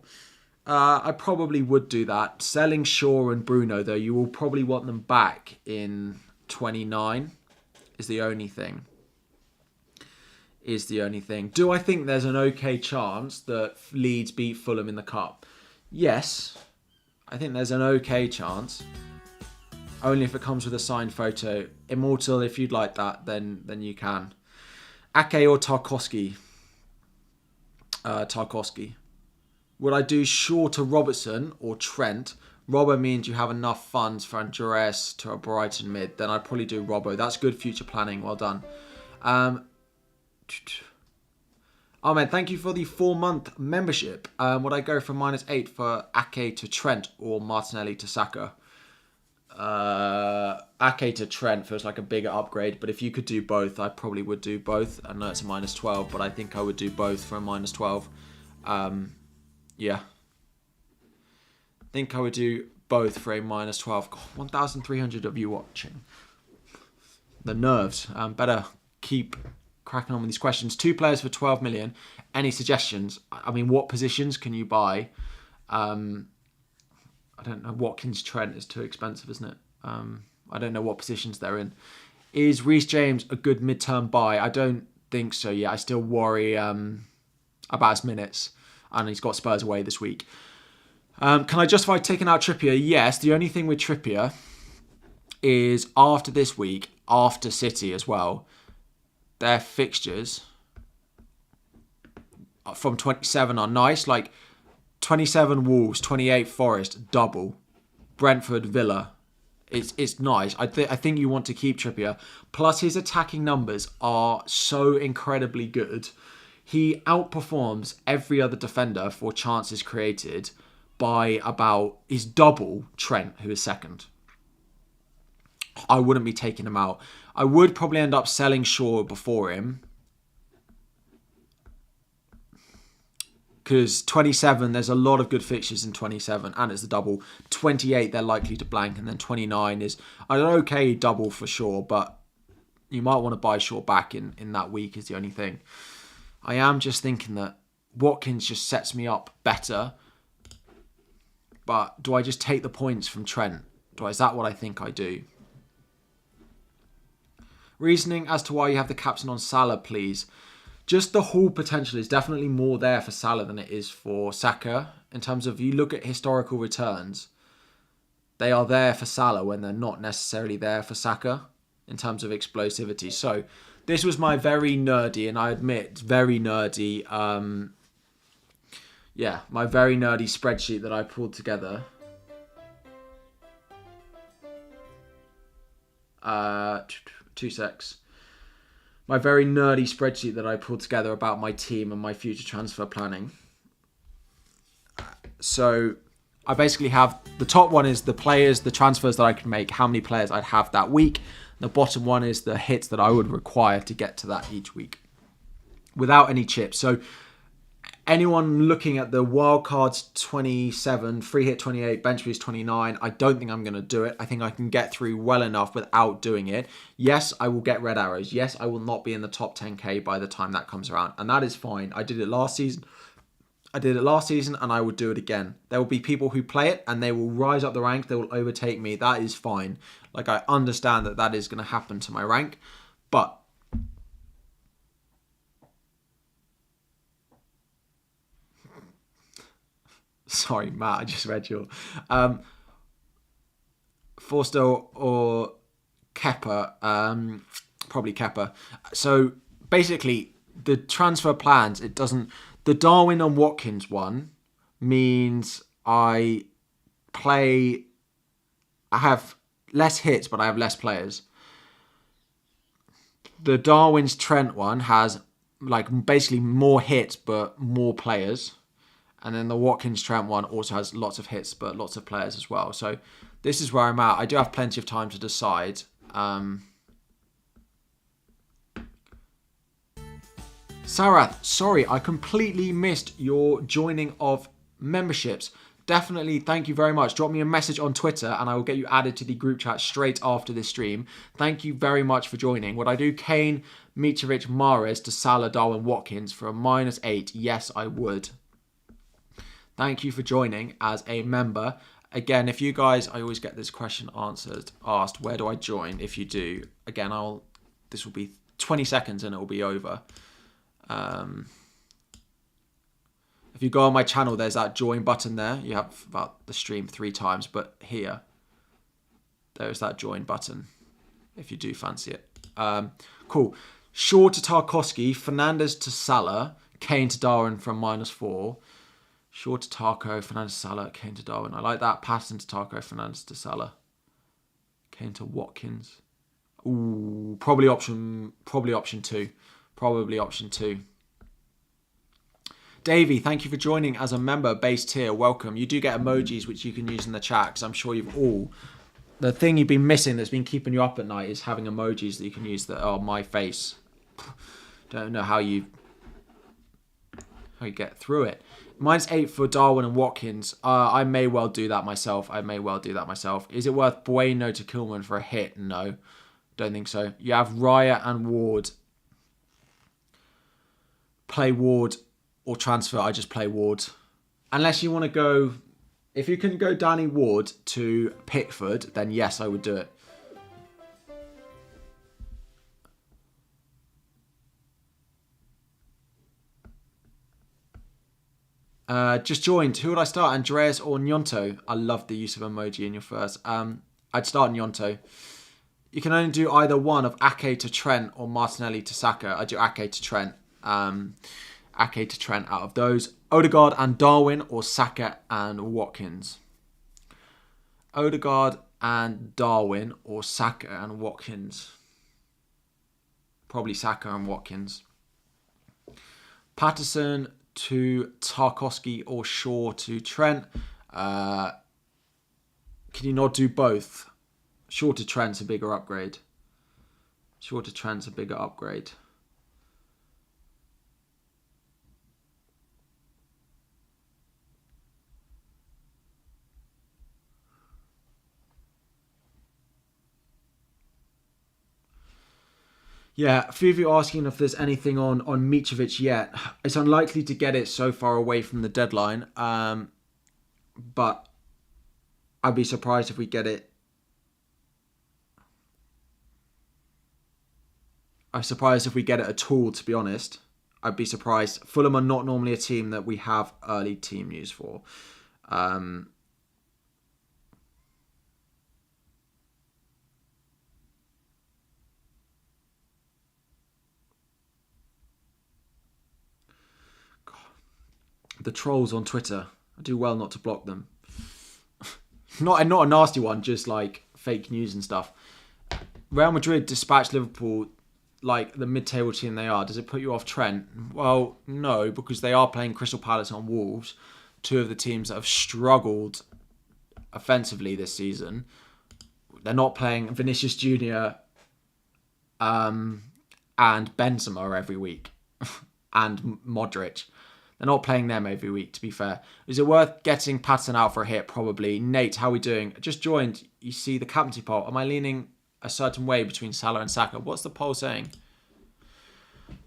A: I probably would do that. Selling Shaw and Bruno, though, you will probably want them back in 29 is the only thing. Do I think there's an okay chance that Leeds beat Fulham in the Cup? Yes. I think there's an okay chance. Only if it comes with a signed photo. Immortal, if you'd like that, then you can. Ake or Tarkowski? Tarkowski. Would I do Shaw to Robertson or Trent? Robbo means you have enough funds for Andreas to a Brighton mid. Then I'd probably do Robbo. That's good future planning. Well done. Oh man, thank you for the 4-month membership. Would I go from -8 for Ake to Trent or Martinelli to Saka? Ake to Trent feels like a bigger upgrade, but if you could do both, I probably would do both. I know it's a -12, but I think I would do both for a -12. Yeah. I think I would do both for a -12. God, 1,300 of you watching. The nerves. Better keep cracking on with these questions. 2 players for 12 million. Any suggestions? I mean, what positions can you buy? I don't know. Watkins Trent is too expensive, isn't it? I don't know what positions they're in. Is Reece James a good midterm buy? I don't think so yet. I still worry about his minutes. And he's got Spurs away this week. Can I justify taking out Trippier? Yes. The only thing with Trippier is after this week, after City as well, their fixtures from 27 are nice. Like 27 Wolves, 28 Forest, double. Brentford, Villa. It's nice. I think you want to keep Trippier. Plus his attacking numbers are so incredibly good. He outperforms every other defender for chances created by about his double Trent, who is second. I wouldn't be taking him out. I would probably end up selling Shaw before him. Because 27, there's a lot of good fixtures in 27, and it's the double. 28, they're likely to blank, and then 29 is an okay double for Shaw, but you might want to buy Shaw back in that week is the only thing. I am just thinking that Watkins just sets me up better, but do I just take the points from Trent? Is that what I think I do? Reasoning as to why you have the captain on Salah, please. Just the haul potential is definitely more there for Salah than it is for Saka. In terms of, you look at historical returns, they are there for Salah when they're not necessarily there for Saka in terms of explosivity. So this was my very nerdy, and I admit, very nerdy, Yeah, my very nerdy spreadsheet that I pulled together. Two secs. My very nerdy spreadsheet that I pulled together about my team and my future transfer planning. So I basically have, the top one is the players, the transfers that I can make, how many players I'd have that week. The bottom one is the hits that I would require to get to that each week without any chips. So anyone looking at the wildcards 27, free hit 28, bench boost 29, I don't think I'm going to do it. I think I can get through well enough without doing it. Yes, I will get red arrows. Yes, I will not be in the top 10k by the time that comes around. And that is fine. I did it last season. And I would do it again. There will be people who play it and they will rise up the rank. They will overtake me. That is fine. Like, I understand that that is going to happen to my rank. But sorry, Matt, I just read your Forster or Kepper, probably Kepper. So basically, the transfer plans, it doesn't. The Darwin and Watkins one means I have less hits, but I have less players. The Darwin's Trent one has like basically more hits, but more players. And then the Watkins Trent one also has lots of hits, but lots of players as well. So this is where I'm at. I do have plenty of time to decide. Sarath, sorry, I completely missed your joining of memberships. Definitely, thank you very much. Drop me a message on Twitter and I will get you added to the group chat straight after this stream. Thank you very much for joining. Would I do Kane, Mitrovic, Mahrez to Salah, Darwin, Watkins for a -8? Yes, I would. Thank you for joining as a member. Again, if you guys, I always get this question asked, where do I join? If you do, again, this will be 20 seconds and it will be over. If you go on my channel, there's that join button there. You have about the stream 3 times, but here, there's that join button if you do fancy it. Cool. Shaw to Tarkowski, Fernandes to Salah, Kane to Darwin from -4. Shaw to Tarko, Fernandes to Salah, Kane to Darwin. I like that. Patterson to Tarko, Fernandes to Salah, Kane to Watkins. Ooh, probably option 2. Probably option 2. Davey, thank you for joining as a member, base tier. Welcome. You do get emojis which you can use in the chat because I'm sure you've all... The thing you've been missing that's been keeping you up at night is having emojis that you can use that are my face. Don't know how you get through it. -8 for Darwin and Watkins. I may well do that myself. Is it worth Bueno to Kilman for a hit? No. Don't think so. You have Raya and Ward. Play Ward or transfer. I just play Ward. Unless you want to go... If you can go Danny Ward to Pickford, then yes, I would do it. Just joined. Who would I start? Andreas or Nyonto? I love the use of emoji in your first. I'd start Nyonto. You can only do either one of Ake to Trent or Martinelli to Saka. I do Ake to Trent. Ake to Trent out of those. Odegaard and Darwin or Saka and Watkins? Odegaard and Darwin or Saka and Watkins? Probably Saka and Watkins. Patterson to Tarkowski or Shaw to Trent. Can you not do both? Shaw to Trent's a bigger upgrade. Yeah, a few of you asking if there's anything on Mitrovic yet. It's unlikely to get it so far away from the deadline. But I'd be surprised if we get it. I'm surprised if we get it at all, to be honest. I'd be surprised. Fulham are not normally a team that we have early team news for. The trolls on Twitter. I do well not to block them. Not a nasty one, just like fake news and stuff. Real Madrid dispatched Liverpool like the mid-table team they are. Does it put you off Trent? Well, no, because they are playing Crystal Palace and Wolves, two of the teams that have struggled offensively this season. They're not playing Vinicius Jr. And Benzema every week and Modric. They're not playing them every week, to be fair. Is it worth getting Patterson out for a hit? Probably. Nate, how are we doing? I just joined. You see the captaincy poll. Am I leaning a certain way between Salah and Saka? What's the poll saying?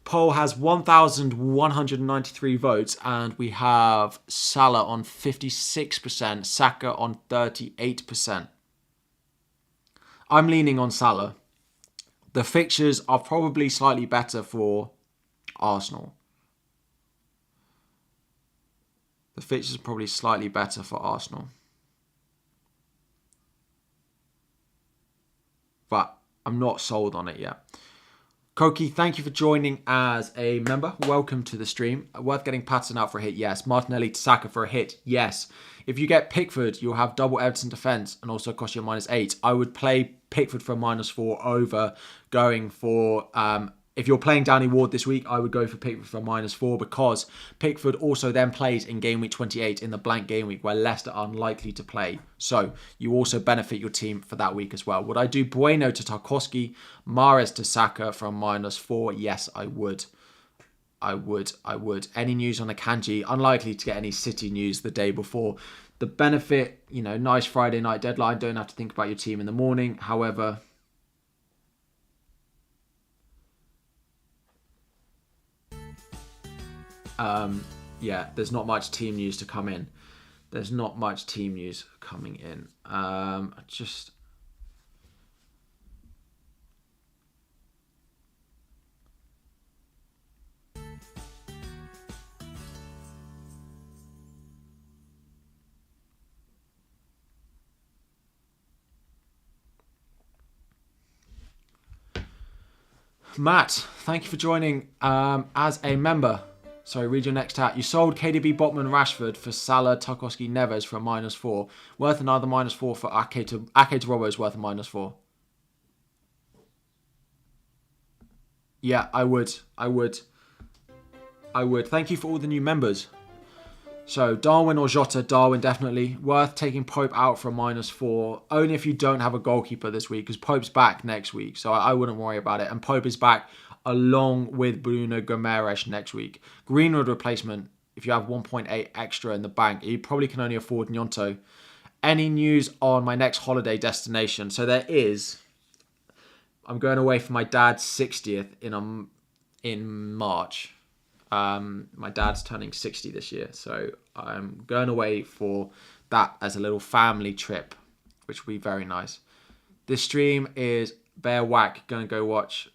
A: Poll has 1,193 votes, and we have Salah on 56%, Saka on 38%. I'm leaning on Salah. The fixtures are probably slightly better for Arsenal. The fixtures are probably slightly better for Arsenal. But I'm not sold on it yet. Koki, thank you for joining as a member. Welcome to the stream. Worth getting Patterson out for a hit? Yes. Martinelli to Saka for a hit? Yes. If you get Pickford, you'll have double Everton defence and also cost you a -8. I would play Pickford for a -4 over going for... if you're playing Danny Ward this week, I would go for Pickford for a -4 because Pickford also then plays in game week 28 in the blank game week where Leicester are unlikely to play. So you also benefit your team for that week as well. Would I do Bueno to Tarkowski, Mahrez to Saka for a -4? Yes, I would. I would. Any news on Akanji? Unlikely to get any City news the day before. The benefit, nice Friday night deadline. Don't have to think about your team in the morning. However... yeah, there's not much team news to come in. There's not much team news coming in. Matt, thank you for joining as a member. Sorry, read your next hat. You sold KDB, Botman, Rashford for Salah, Tarkowski, Neves for a -4. Worth another -4 for Ake to Robbo is worth a -4. Yeah, I would. Thank you for all the new members. So, Darwin or Jota? Darwin, definitely. Worth taking Pope out for a -4. Only if you don't have a goalkeeper this week, because Pope's back next week. So, I wouldn't worry about it. And Pope is back along with Bruno Gomes next week. Greenwood replacement, if you have 1.8 extra in the bank, you probably can only afford Gnonto. Any news on my next holiday destination? So there is. I'm going away for my dad's 60th in March. My dad's turning 60 this year, so I'm going away for that as a little family trip, which will be very nice. This stream is Bear Whack going to go watch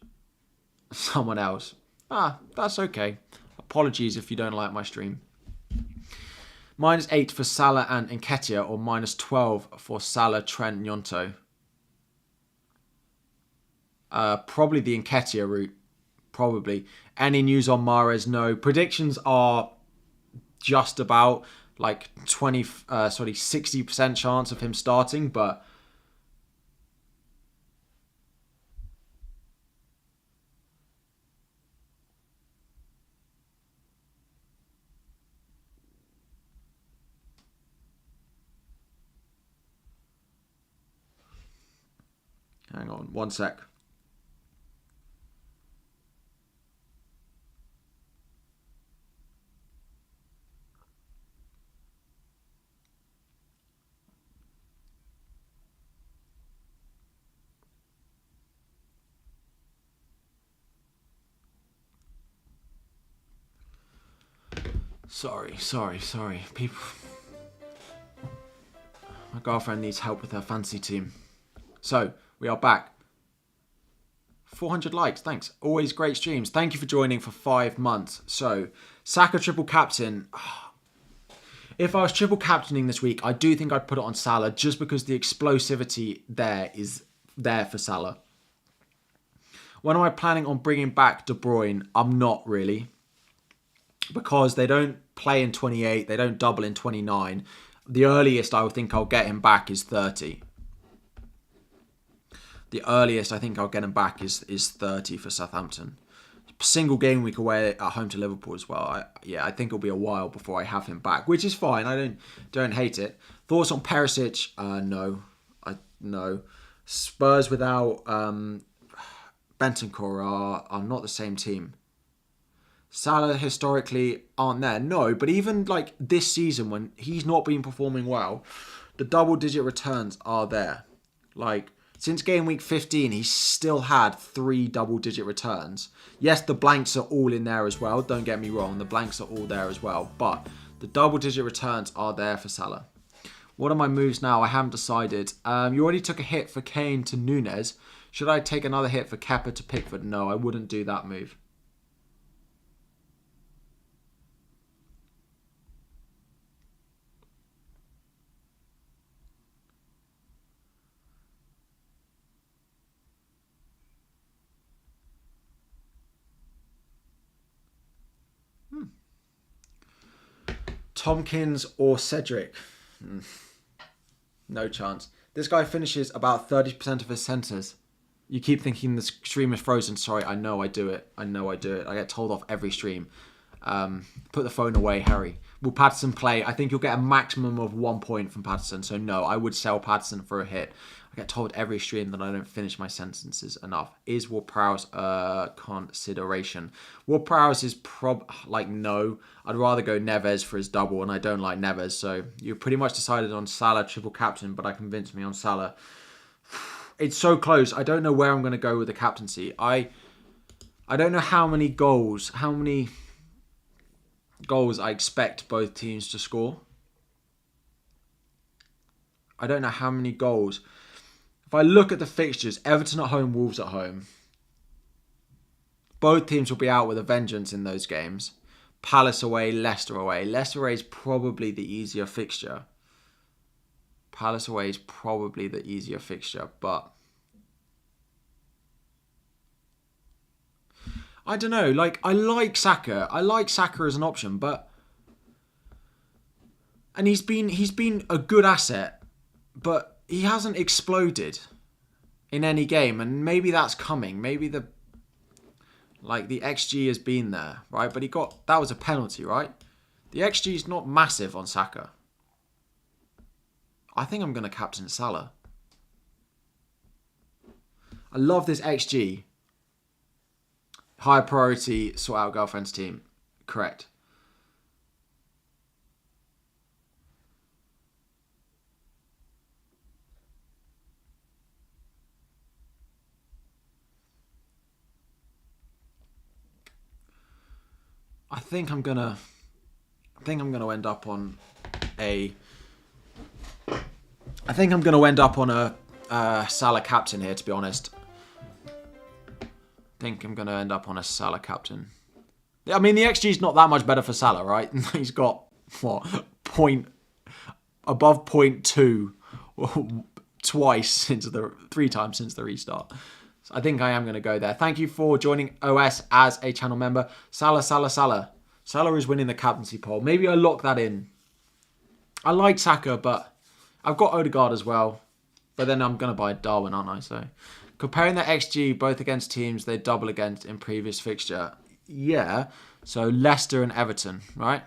A: someone else. That's okay. Apologies if you don't like my stream. -8 for Salah and Nketiah or -12 for Salah, Trent, Gnonto. Probably the Nketiah route. Probably. Any news on Mahrez? No. Predictions are just about like 60% chance of him starting, but hang on, one sec. Sorry. People... My girlfriend needs help with her fantasy team. So, we are back. 400 likes, thanks. Always great streams. Thank you for joining for 5 months. So, Saka triple captain. If I was triple captaining this week, I do think I'd put it on Salah just because the explosivity there is there for Salah. When am I planning on bringing back De Bruyne? I'm not really. because they don't play in 28, they don't double in 29. The earliest I would think I'll get him back is 30. The earliest I think I'll get him back is 30 for Southampton. Single game week away at home to Liverpool as well. I think it'll be a while before I have him back, which is fine. I don't hate it. Thoughts on Perisic? No. Spurs without Bentancur are not the same team. Salah historically aren't there. No, but even like this season when he's not been performing well, the double-digit returns are there. Like, since game week 15, he's still had 3 double-digit returns. Yes, the blanks are all in there as well. Don't get me wrong. The blanks are all there as well. But the double-digit returns are there for Salah. What are my moves now? I haven't decided. You already took a hit for Kane to Nunes. Should I take another hit for Kepa to Pickford? No, I wouldn't do that move. Tompkins or Cedric? No chance. This guy finishes about 30% of his centres. You keep thinking the stream is frozen. Sorry, I know I do it. I get told off every stream. Put the phone away, Harry. Will Patterson play? I think you'll get a maximum of 1 point from Patterson. So no, I would sell Patterson for a hit. I get told every stream that I don't finish my sentences enough. Is Ward-Prowse a consideration? Ward-Prowse is no. I'd rather go Neves for his double, and I don't like Neves. So you pretty much decided on Salah triple captain, but I convinced me on Salah. It's so close. I don't know where I'm going to go with the captaincy. I don't know how many goals I expect both teams to score. I don't know how many goals. If I look at the fixtures, Everton at home, Wolves at home. Both teams will be out with a vengeance in those games. Palace away, Leicester away. Leicester away is probably the easier fixture. Palace away is probably the easier fixture, but I don't know. Like, I like Saka. I like Saka as an option, and he's been a good asset, but he hasn't exploded in any game, and maybe that's coming. Maybe the XG has been there, right? But that was a penalty, right? The XG is not massive on Saka. I think I'm going to captain Salah. I love this XG. Higher priority, sort out girlfriend's team. Correct. I think I'm gonna end up on a Salah captain here, to be honest. I think I'm going to end up on a Salah captain. I mean, the XG is not that much better for Salah, right? He's got, above 0.2 three times since the restart. So I think I am going to go there. Thank you for joining OS as a channel member. Salah. Salah is winning the captaincy poll. Maybe I lock that in. I like Saka, but I've got Odegaard as well. But then I'm going to buy Darwin, aren't I? So comparing the XG both against teams they double against in previous fixture. Yeah. So Leicester and Everton, right?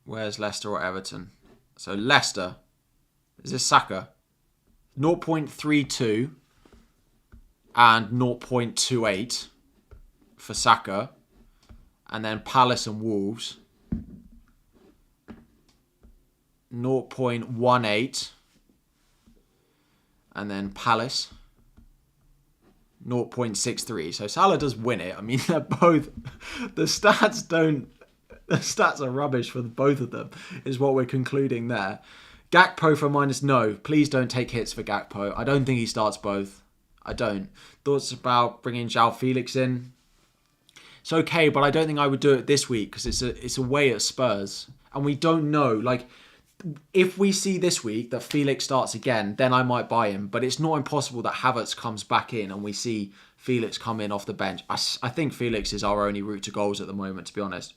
A: Where's Leicester or Everton? So Leicester. Is this Saka? 0.32 and 0.28 for Saka. And then Palace and Wolves. 0.18. And then Palace. 0.63. So Salah does win it. I mean, they're both... The stats are rubbish for both of them, is what we're concluding there. Gakpo for minus no. Please don't take hits for Gakpo. I don't think he starts both. I don't. Thoughts about bringing João Felix in? It's okay, but I don't think I would do it this week because it's away at Spurs. And we don't know. Like, if we see this week that Felix starts again, then I might buy him. But it's not impossible that Havertz comes back in and we see Felix come in off the bench. I think Felix is our only route to goals at the moment, to be honest.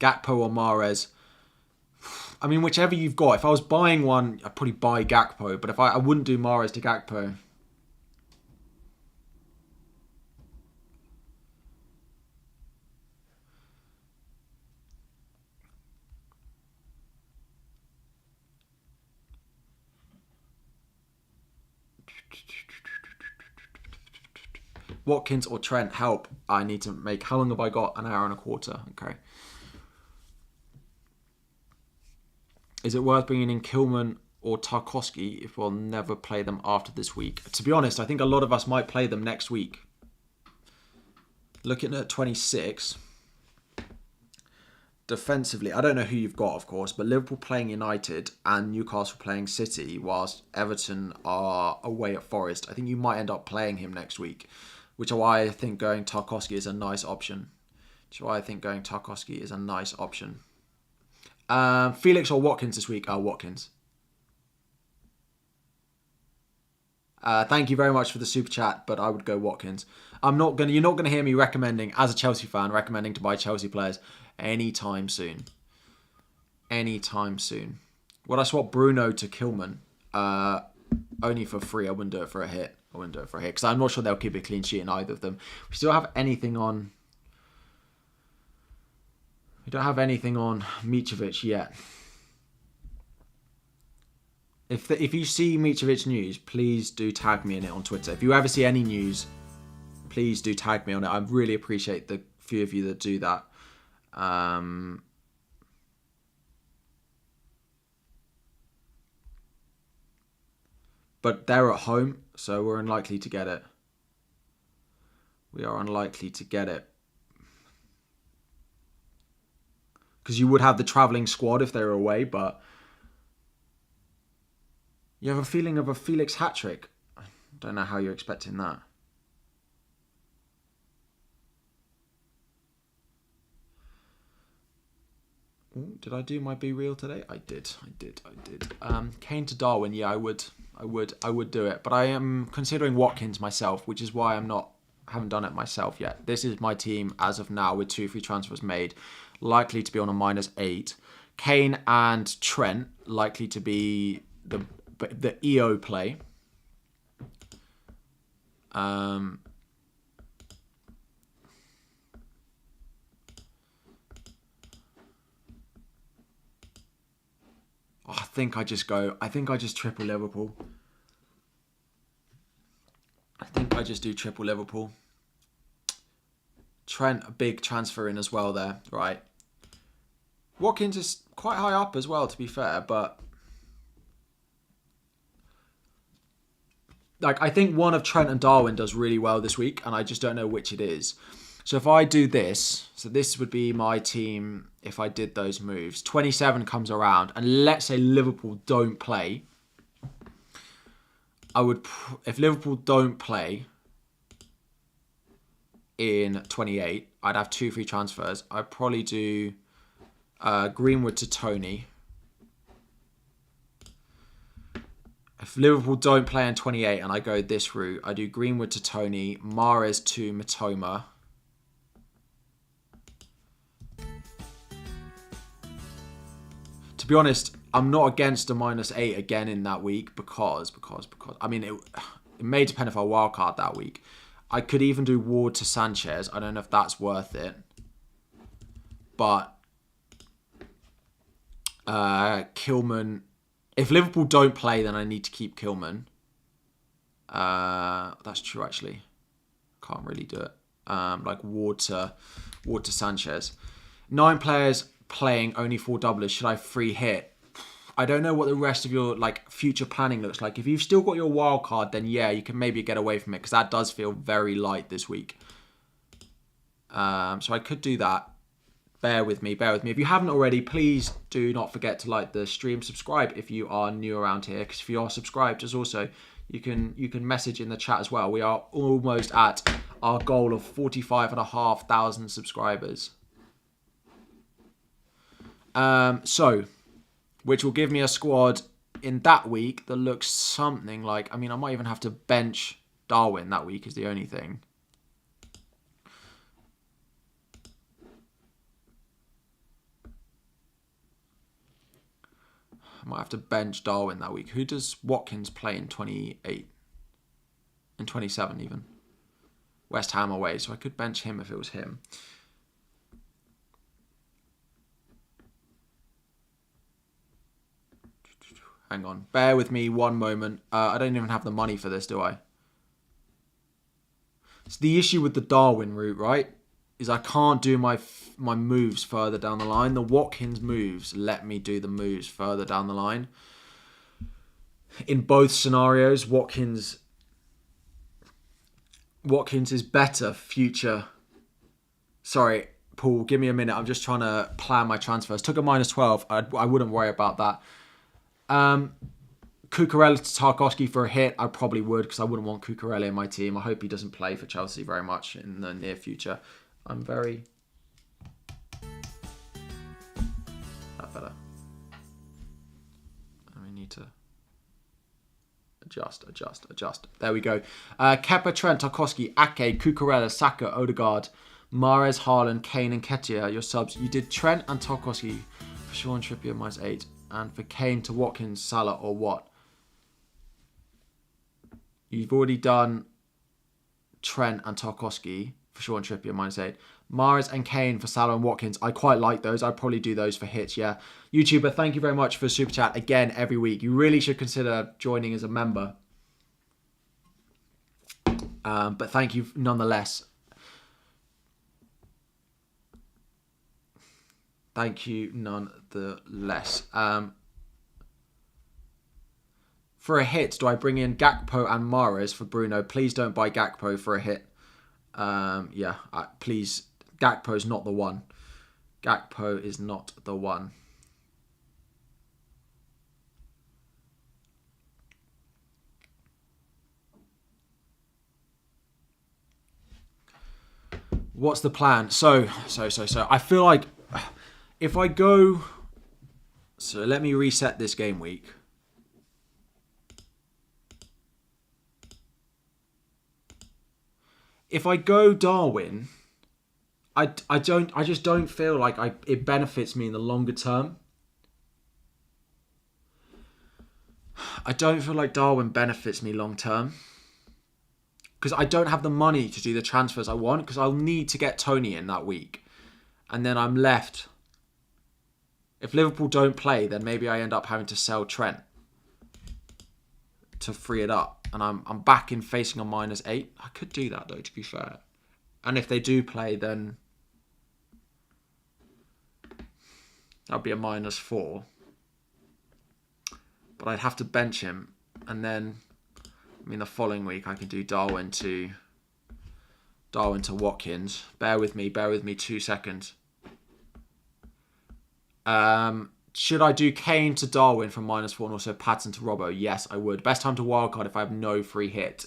A: Gakpo or Mahrez. I mean, whichever you've got. If I was buying one, I'd probably buy Gakpo. But if I wouldn't do Mahrez to Gakpo. Watkins or Trent, help. I need to make... How long have I got? An hour and a quarter. Okay. Is it worth bringing in Kilman or Tarkowski if we'll never play them after this week? To be honest, I think a lot of us might play them next week. Looking at 26. Defensively, I don't know who you've got, of course, but Liverpool playing United and Newcastle playing City, whilst Everton are away at Forest. I think you might end up playing him next week, which is why I think going Tarkowski is a nice option. Felix or Watkins this week? Watkins. Thank you very much for the super chat, but I would go Watkins. You're not gonna hear me recommending, as a Chelsea fan, recommending to buy Chelsea players anytime soon. Would I swap Bruno to Kilman? Only for free. I wouldn't do it for a hit. Because I'm not sure they'll keep a clean sheet in either of them. We still have anything on... We don't have anything on Mitrovic yet. If you see Mitrovic news, please do tag me in it on Twitter. If you ever see any news, please do tag me on it. I really appreciate the few of you that do that. But they're at home, so we're unlikely to get it. We are unlikely to get it. Because you would have the travelling squad if they were away, but... You have a feeling of a Felix hat-trick. I don't know how you're expecting that. Ooh, did I do my Be Real today? I did. Kane to Darwin, yeah, I would do it. But I am considering Watkins myself, which is why haven't done it myself yet. This is my team as of now with 2 free transfers made. Likely to be on a -8. Kane and Trent likely to be the EO play. I think I just triple Liverpool. I think I just do triple Liverpool. Trent, a big transfer in as well there, right? Watkins is quite high up as well, to be fair, but... I think one of Trent and Darwin does really well this week, and I just don't know which it is. So if I do this, so this would be my team if I did those moves. 27 comes around, and let's say Liverpool don't play. If Liverpool don't play in 28, I'd have 2 free transfers. I'd probably do Greenwood to Tony. If Liverpool don't play in 28 and I go this route, I do Greenwood to Tony, Mahrez to Matoma. To be honest, I'm not against a -8 again in that week because I mean, it may depend if I wildcard that week. I could even do Ward to Sanchez. I don't know if that's worth it. But Kilman... If Liverpool don't play, then I need to keep Kilman. That's true, actually. Can't really do it. Like Ward to Sanchez. 9 players playing, only 4 doublers. Should I free hit? I don't know what the rest of your future planning looks like. If you've still got your wild card, then yeah, you can maybe get away from it because that does feel very light this week. So I could do that. Bear with me. If you haven't already, please do not forget to like the stream, subscribe if you are new around here, because if you are subscribed, there's also you can message in the chat as well. We are almost at our goal of 45,500 subscribers. So, which will give me a squad in that week that looks something like, I mean, I might even have to bench Darwin that week is the only thing. I might have to bench Darwin that week. Who does Watkins play in 28? In 27 even. West Ham away, so I could bench him if it was him. Hang on. Bear with me one moment. I don't even have the money for this, do I? So the issue with the Darwin route, right, is I can't do my moves further down the line. The Watkins moves let me do the moves further down the line. In both scenarios, Watkins is better future. Sorry, Paul, give me a minute. I'm just trying to plan my transfers. Took a -12. I wouldn't worry about that. Cucurella to Tarkowski for a hit, I probably would, because I wouldn't want Cucurella in my team. I hope he doesn't play for Chelsea very much in the near future. I'm very... That better. And we need to adjust. There we go. Kepa, Trent, Tarkowski, Ake, Cucurella, Saka, Odegaard, Mahrez, Haaland, Kane and Ketia, your subs. You did Trent and Tarkowski for Sean Trippier -8. And for Kane to Watkins, Salah or what? You've already done Trent and Tarkowski for Sean Trippier -8. Mahrez and Kane for Salah and Watkins. I quite like those. I'd probably do those for hits, yeah. YouTuber, thank you very much for Super Chat again every week. You really should consider joining as a member. But thank you nonetheless. Thank you nonetheless. For a hit, do I bring in Gakpo and Mahrez for Bruno? Please don't buy Gakpo for a hit. Yeah, please. Gakpo is not the one. Gakpo is not the one. What's the plan? So. I feel like if I go... So let me reset this game week. If I go Darwin, I just don't feel like it benefits me in the longer term. I don't feel like Darwin benefits me long term. Because I don't have the money to do the transfers I want, because I'll need to get Tony in that week. And then I'm left. If Liverpool don't play, then maybe I end up having to sell Trent to free it up. And I'm back in facing a -8. I could do that though, to be fair. And if they do play, then that'll be a -4. But I'd have to bench him. And then, I mean, the following week I can do Darwin to Watkins. Bear with me 2 seconds. Should I do Kane to Darwin from -4 and also Patson to Robbo? Yes, I would. Best time to wildcard if I have no free hit.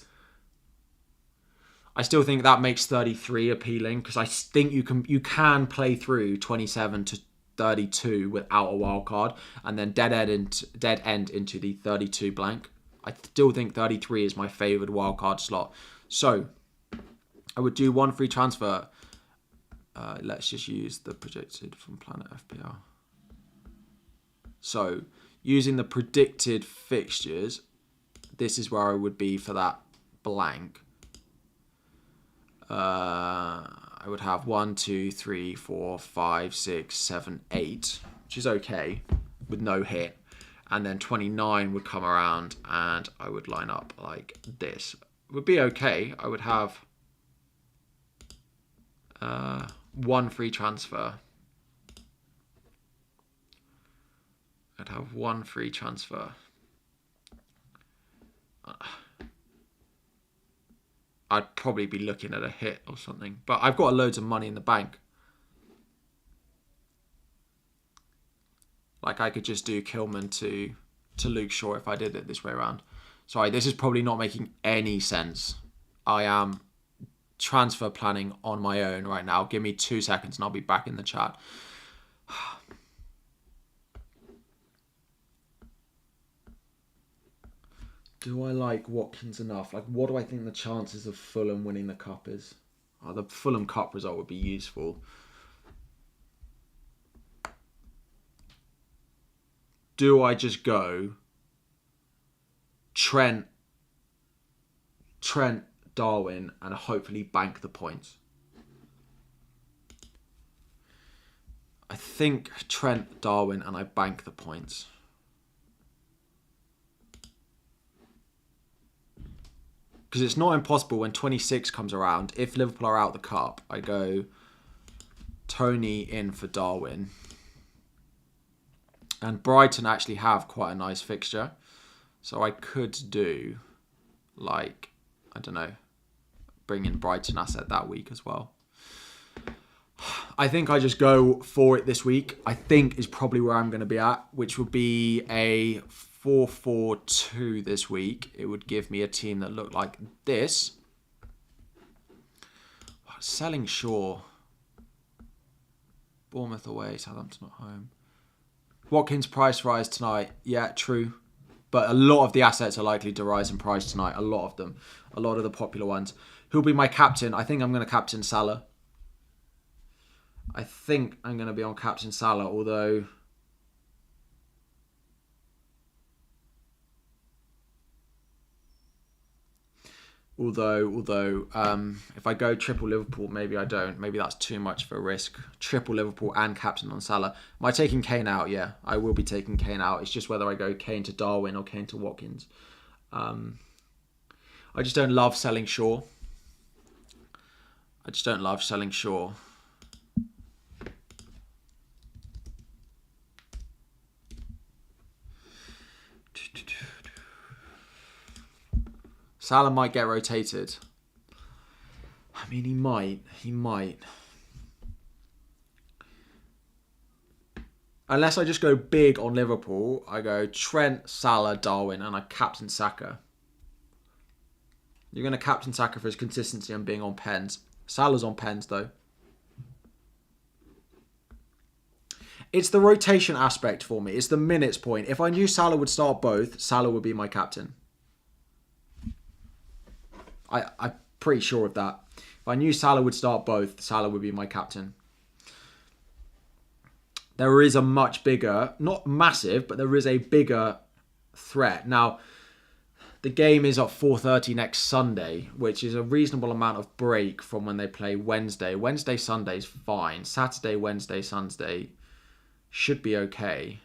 A: I still think that makes 33 appealing, because I think you can play through 27 to 32 without a wildcard and then dead end into the 32 blank. I still think 33 is my favoured wildcard slot. So I would do one free transfer. Let's just use the predicted from Planet FPL. So, using the predicted fixtures, this is where I would be for that blank. I would have 1, 2, 3, 4, 5, 6, 7, 8, which is okay with no hit. And then 29 would come around and I would line up like this. It would be okay. I would have one free transfer. I'd have one free transfer. I'd probably be looking at a hit or something. But I've got loads of money in the bank. Like I could just do Kilman to Luke Shaw if I did it this way around. Sorry, this is probably not making any sense. I am transfer planning on my own right now. Give me 2 seconds and I'll be back in the chat. Do I like Watkins enough? Like, what do I think the chances of Fulham winning the Cup is? Oh, the Fulham Cup result would be useful. Do I just go Trent, Darwin, and hopefully bank the points? I think Trent, Darwin, and I bank the points. Because it's not impossible when 26 comes around. If Liverpool are out the cup, I go Tony in for Darwin. And Brighton actually have quite a nice fixture. So I could do, like, I don't know, bring in Brighton asset that week as well. I think I just go for it this week. I think is probably where I'm going to be at, which would be a 4-4-2 this week. It would give me a team that looked like this. Selling Shaw. Bournemouth away, Southampton at home. Watkins price rise tonight. Yeah, true. But a lot of the assets are likely to rise in price tonight. A lot of them. A lot of the popular ones. Who'll be my captain? I think I'm going to captain Salah. I think I'm going to be on captain Salah, although... Although, if I go triple Liverpool, maybe I don't. Maybe that's too much of a risk. Triple Liverpool and captain on Salah. Am I taking Kane out? Yeah, I will be taking Kane out. It's just whether I go Kane to Darwin or Kane to Watkins. I just don't love selling Shaw. Salah might get rotated. I mean, he might. Unless I just go big on Liverpool, I go Trent, Salah, Darwin, and I captain Saka. You're going to captain Saka for his consistency and being on pens. Salah's on pens, though. It's the rotation aspect for me. It's the minutes point. If I knew Salah would start both, Salah would be my captain. I'm pretty sure of that. If I knew Salah would start both, Salah would be my captain. There is a much bigger, not massive, but there is a bigger threat. Now, the game is at 4:30 next Sunday, which is a reasonable amount of break from when they play Wednesday. Wednesday, Sunday is fine. Saturday, Wednesday, Sunday should be okay.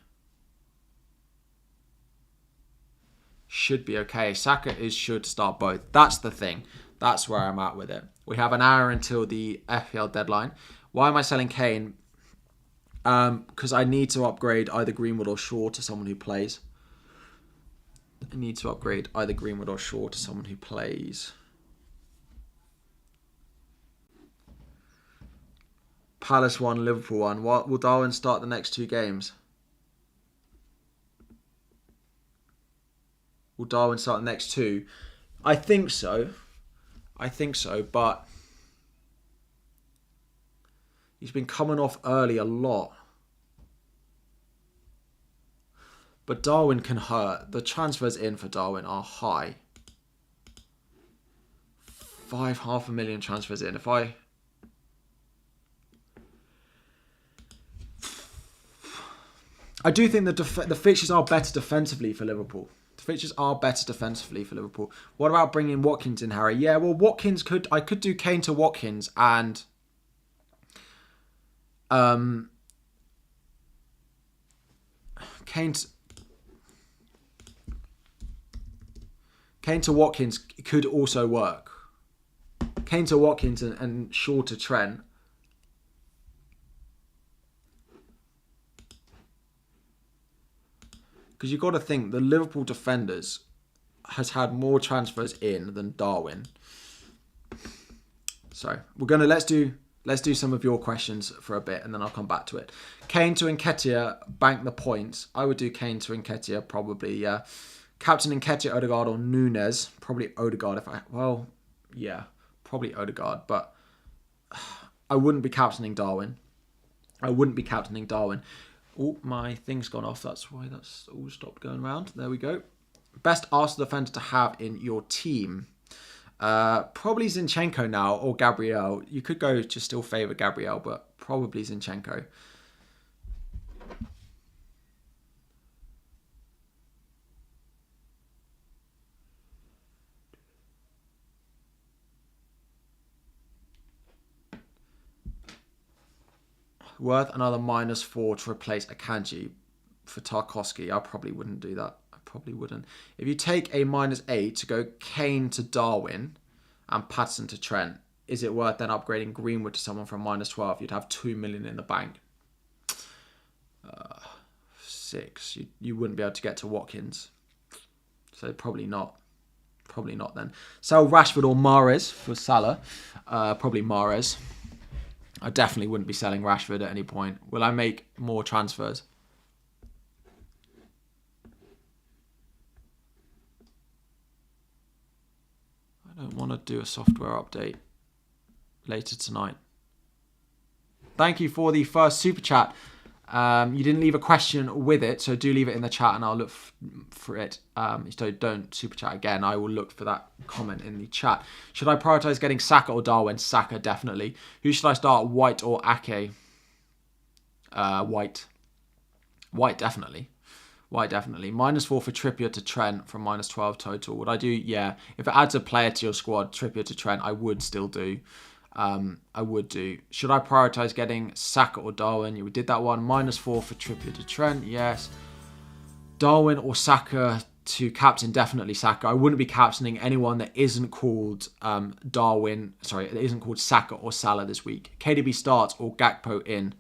A: Saka should start both. That's the thing. That's where I'm at with it. We have an hour until the FPL deadline. Why am I selling Kane? Because I need to upgrade either Greenwood or Shaw to someone who plays. Palace 1, Liverpool 1. Will Darwin start the next 2 games? Will Darwin start the next 2? I think so, but he's been coming off early a lot. But Darwin can hurt. The transfers in for Darwin are high. 500,000 transfers in. I do think the fixtures are better defensively for Liverpool. What about bringing Watkins in, Harry? Yeah, well, I could do Kane to Watkins and Kane to Watkins could also work. Kane to Watkins and Shaw to Trent. Because you've got to think the Liverpool defenders has had more transfers in than Darwin. So let's do some of your questions for a bit and then I'll come back to it. Kane to Nketiah, bank the points. I would do Kane to Nketiah probably, yeah. Captain Nketiah, Odegaard, or Nunes. Probably Odegaard probably Odegaard, but I wouldn't be captaining Darwin. Oh, my thing's gone off. That's why that's all stopped going around. There we go. Best Arsenal defender to have in your team. Probably Zinchenko now, or Gabriel. You could go to still favour Gabriel, but probably Zinchenko. Worth another -4 to replace Akanji for Tarkowski. I probably wouldn't do that. I probably wouldn't. If you take a -8 to go Kane to Darwin and Patterson to Trent, is it worth then upgrading Greenwood to someone from -12? You'd have 2 million in the bank. 6. You wouldn't be able to get to Watkins. So probably not. Probably not then. Sell Rashford or Mahrez for Salah. Probably Mahrez. I definitely wouldn't be selling Rashford at any point. Will I make more transfers? I don't want to do a software update later tonight. Thank you for the first super chat. You didn't leave a question with it, so do leave it in the chat and I'll look for it. So don't super chat again. I will look for that comment in the chat. Should I prioritise getting Saka or Darwin? Saka, definitely. Who should I start, White or Ake? White. White, definitely. White, definitely. -4 for Trippier to Trent from -12 total. Would I do? Yeah. If it adds a player to your squad, Trippier to Trent, I would still do. I would do. Should I prioritise getting Saka or Darwin? We did that one. -4 for Trippier to Trent. Yes. Darwin or Saka to captain? Definitely Saka. I wouldn't be captaining anyone that isn't called Darwin. Sorry, that isn't called Saka or Salah this week. KDB starts or Gakpo in?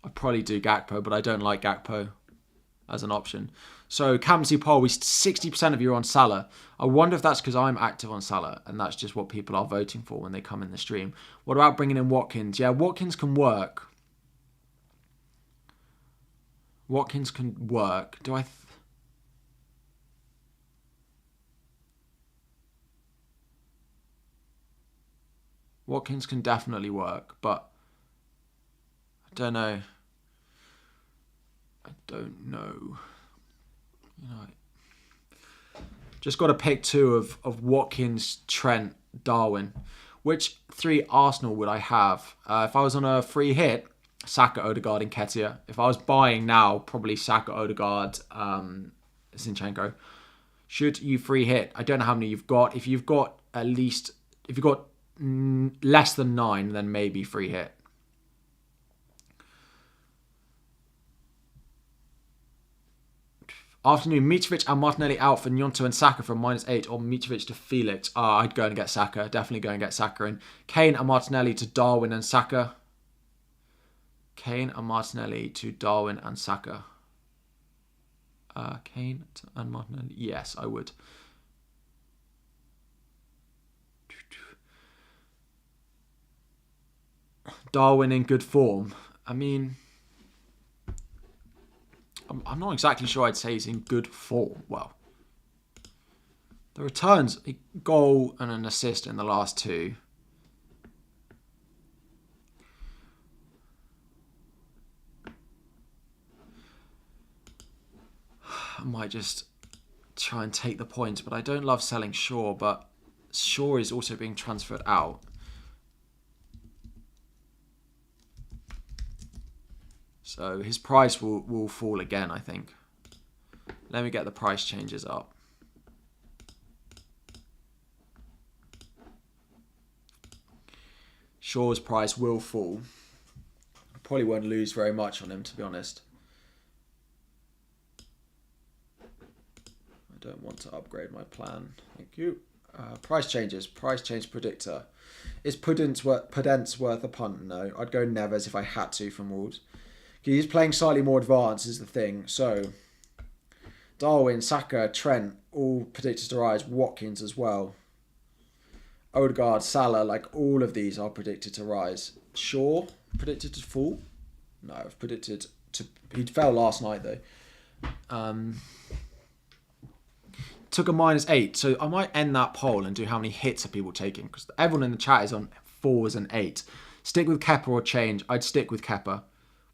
A: I'd probably do Gakpo, but I don't like Gakpo as an option. So, captaincy poll, 60% of you are on Salah. I wonder if that's because I'm active on Salah, and that's just what people are voting for when they come in the stream. What about bringing in Watkins? Yeah, Watkins can work. Watkins can work. Do I... Watkins can definitely work, but... I don't know. You know, just got to pick two of Watkins, Trent, Darwin. Which 3 Arsenal would I have? If I was on a free hit, Saka, Odegaard, and Nketiah. If I was buying now, probably Saka, Odegaard, Zinchenko. Should you free hit? I don't know how many you've got. If you've got less than 9, then maybe free hit. Afternoon, Mitrovic and Martinelli out for Gnonto and Saka from -8, or Mitrovic to Felix. I'd go and get Saka. Definitely go and get Saka in. Kane and Martinelli to Darwin and Saka. Kane and Martinelli to Darwin and Saka. Kane and Martinelli. Yes, I would. Darwin in good form. I mean... I'm not exactly sure I'd say he's in good form. Well, the returns, a goal and an assist in the last 2. I might just try and take the points, but I don't love selling Shaw, but Shaw is also being transferred out. So his price will fall again, I think. Let me get the price changes up. Shaw's price will fall. I probably won't lose very much on him, to be honest. I don't want to upgrade my plan. Thank you. Price changes. Price change predictor. Is Pudence worth a punt? No. I'd go Neves if I had to from Wolves. He's playing slightly more advanced is the thing. So, Darwin, Saka, Trent, all predicted to rise. Watkins as well. Odegaard, Salah, like all of these are predicted to rise. Shaw, predicted to fall? No, I've predicted to... He fell last night though. Took a -8. So I might end that poll and do how many hits are people taking. Because everyone in the chat is on 4s and 8. Stick with Kepa or change. I'd stick with Kepa.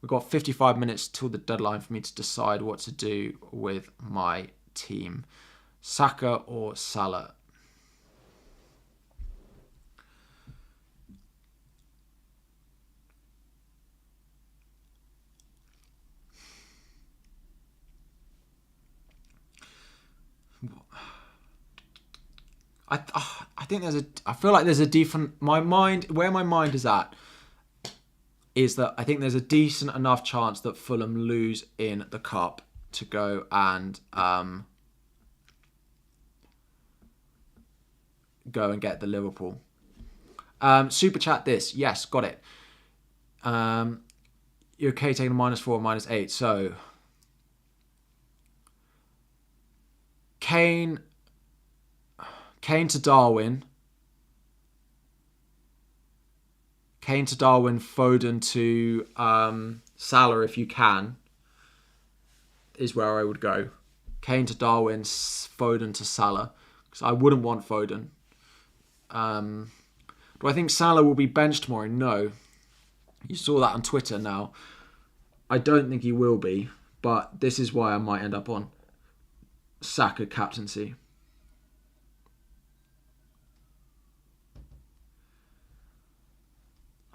A: We've got 55 minutes till the deadline for me to decide what to do with my team. Saka or Salah? I think I feel like there's a different, where my mind is at is that I think there's a decent enough chance that Fulham lose in the cup to go and get the Liverpool. Super chat this. Yes, got it. You're okay taking a -4 or -8. So Kane to Darwin. Foden to Salah if you can, is where I would go. Kane to Darwin, Foden to Salah. Because I wouldn't want Foden. Do I think Salah will be benched tomorrow? No. You saw that on Twitter now. I don't think he will be. But this is why I might end up on Saka captaincy.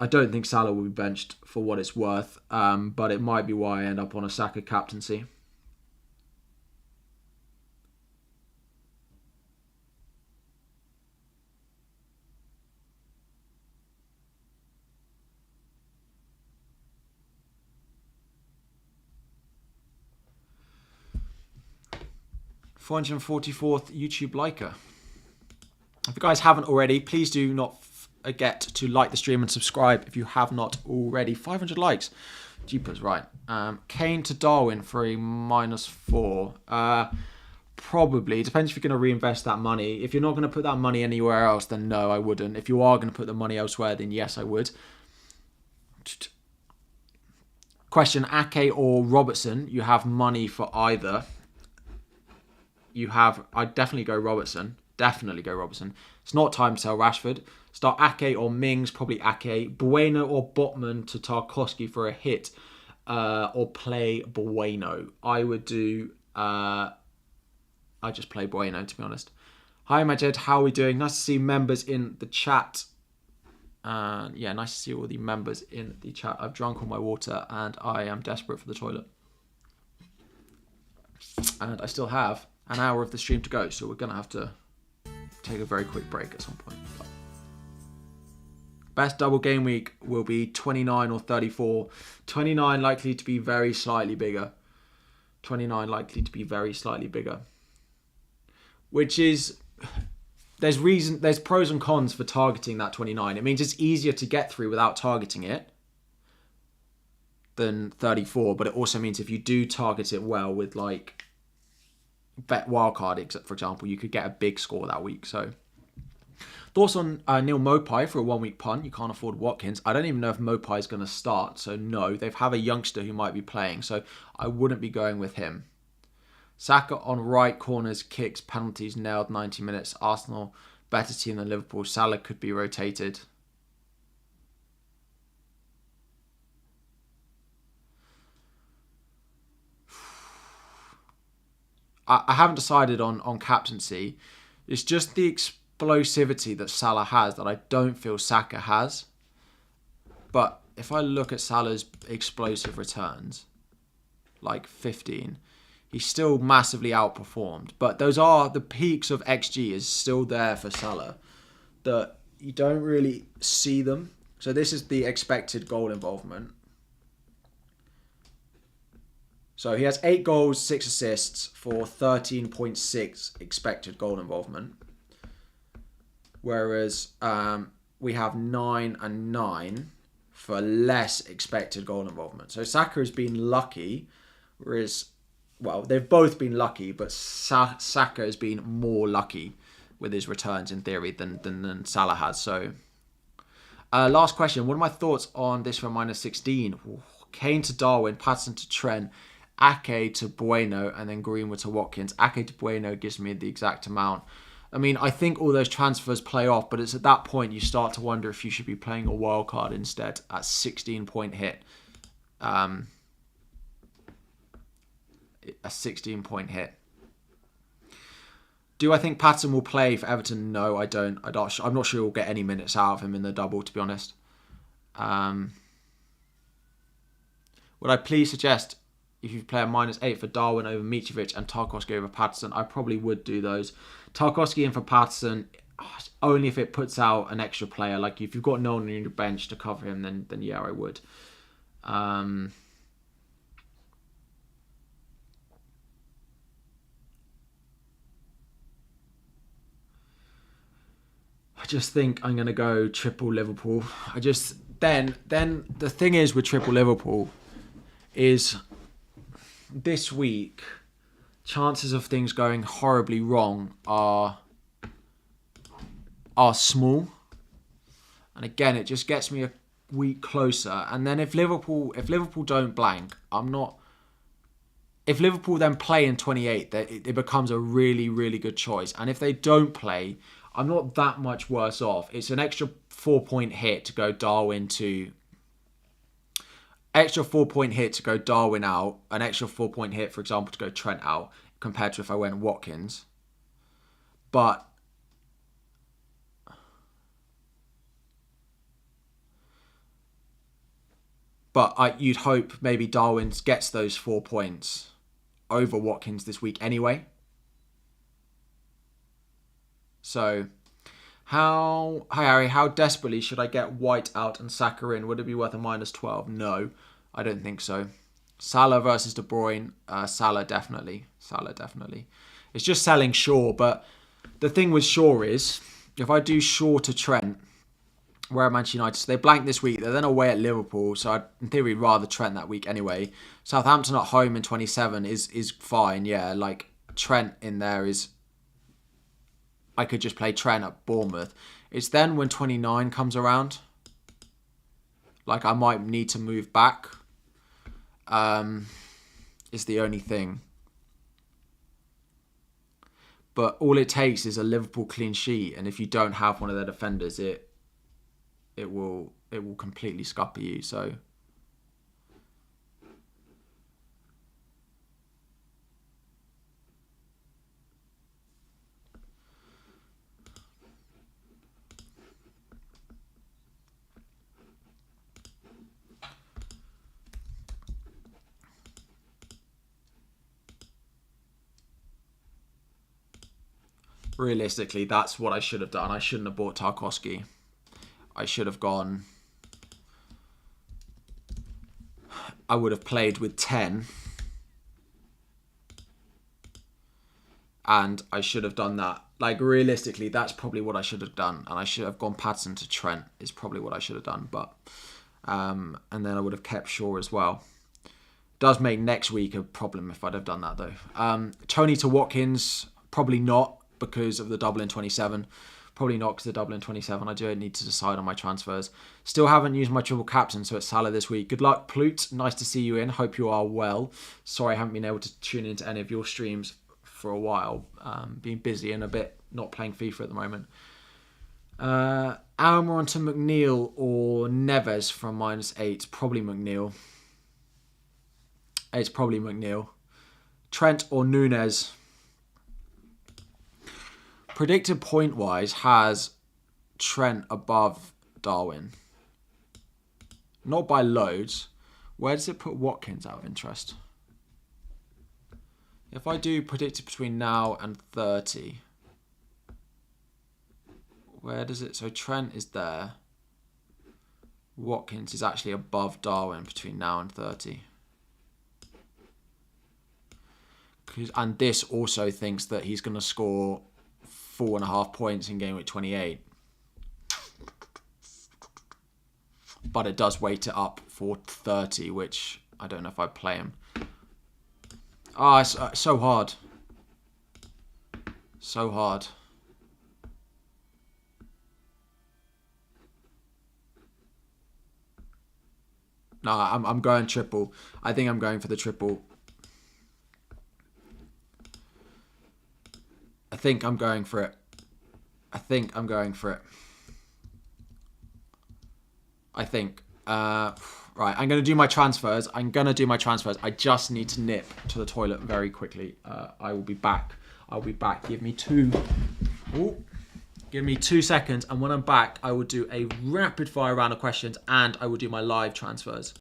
A: I don't think Salah will be benched for what it's worth, but it might be why I end up on a Saka captaincy. $444th YouTube liker. If you guys haven't already, please do not forget to like the stream and subscribe if you have not already. 500 likes. Jeepers, right. Kane to Darwin for a -4. Probably. Depends if you're going to reinvest that money. If you're not going to put that money anywhere else, then no, I wouldn't. If you are going to put the money elsewhere, then yes, I would. Question, Ake or Robertson? You have money for either. I'd definitely go Robertson. Definitely go Robertson. It's not time to sell Rashford. Start Ake or Mings, probably Ake. Bueno or Botman to Tarkowski for a hit. Or play Bueno. I would do... I just play Bueno, to be honest. Hi, Majed. How are we doing? Nice to see members in the chat. Yeah, nice to see all the members in the chat. I've drunk all my water and I am desperate for the toilet. And I still have an hour of the stream to go, so we're going to have to take a very quick break at some point. Best double game week will be 29 or 34. 29 likely to be very slightly bigger. 29 likely to be very slightly bigger. Which is... There's pros and cons for targeting that 29. It means it's easier to get through without targeting it than 34, but it also means if you do target it well with like bet wildcard, for example, you could get a big score that week. So thoughts on Neil Mopai for a 1 week punt? You can't afford Watkins. I don't even know if Mopai is going to start, so no. They have a youngster who might be playing, so I wouldn't be going with him. Saka on right, corners, kicks, penalties, nailed 90 minutes. Arsenal, better team than Liverpool. Salah could be rotated. I haven't decided on captaincy. It's just the explosivity that Salah has that I don't feel Saka has. But if I look at Salah's explosive returns, like 15, he's still massively outperformed. But those are the peaks of XG is still there for Salah that you don't really see them. So this is the expected goal involvement. So he has 8 goals, 6 assists for 13.6 expected goal involvement. Whereas we have 9 and 9 for less expected goal involvement. So Saka has been lucky, whereas, well, they've both been lucky, but Saka has been more lucky with his returns in theory than Salah has. So last question. What are my thoughts on this for -16? Kane to Darwin, Patterson to Trent, Ake to Bueno, and then Greenwood to Watkins. Ake to Bueno gives me the exact amount. I mean, I think all those transfers play off, but it's at that point you start to wonder if you should be playing a wild card instead at 16-point hit. A 16-point hit. Do I think Patterson will play for Everton? No, I don't. I'm not sure we'll get any minutes out of him in the double, to be honest. Would I please suggest if you play a -8 for Darwin over Mitrovic and Tarkowski over Patterson? I probably would do those. Tarkowski in for Patterson, only if it puts out an extra player. Like if you've got no one on your bench to cover him, then yeah, I would. I just think I'm going to go triple Liverpool. Then the thing is with triple Liverpool is this week, chances of things going horribly wrong are small. And again, it just gets me a week closer. And then if Liverpool don't blank, if Liverpool then play in 28, it becomes a really, really good choice. And if they don't play, I'm not that much worse off. It's an extra 4-point hit to go Darwin out. An extra 4-point hit, for example, to go Trent out, compared to if I went Watkins. But you'd hope maybe Darwin gets those 4 points over Watkins this week anyway. So, hi Harry, how desperately should I get White out and Saka in? Would it be worth a -12? No, I don't think so. Salah versus De Bruyne, Salah definitely. It's just selling Shaw, but the thing with Shaw is, if I do Shaw to Trent, we're at Manchester United, so they blank this week, they're then away at Liverpool, so I'd in theory rather Trent that week anyway. Southampton at home in 27 is fine, yeah, like Trent in there is... I could just play Trent at Bournemouth. It's then when 29 comes around, like I might need to move back. Is the only thing. But all it takes is a Liverpool clean sheet, and if you don't have one of their defenders, it will completely scupper you. So. Realistically, that's what I should have done. I shouldn't have bought Tarkowski. I should have gone... I would have played with 10. And I should have done that. Like, realistically, that's probably what I should have done. And I should have gone Patterson to Trent is probably what I should have done. But and then I would have kept Shaw as well. Does make next week a problem if I'd have done that, though. Tony to Watkins, probably not, because of the double in 27. Probably not because of the double in 27. I do need to decide on my transfers. Still haven't used my triple captain, so it's Salah this week. Good luck, Ploot. Nice to see you in. Hope you are well. Sorry I haven't been able to tune into any of your streams for a while. Being busy and a bit not playing FIFA at the moment. Almiron to McNeil or Neves from -8. Probably McNeil. It's probably McNeil. Trent or Nunes. Predicted point-wise has Trent above Darwin. Not by loads. Where does it put Watkins out of interest? If I do predicted between now and 30, where does it... So Trent is there. Watkins is actually above Darwin between now and 30. And this also thinks that he's going to score 4.5 points in Gameweek 28. But it does weight it up for 30, which I don't know if I'd play him. It's so hard. So hard. No, I'm going triple. I think I'm going for the triple. think I'm going for it. I think I'm going for it. I think. Right, I'm going to do my transfers. I just need to nip to the toilet very quickly. I will be back. I'll be back. Give me 2 seconds. And when I'm back, I will do a rapid fire round of questions and I will do my live transfers.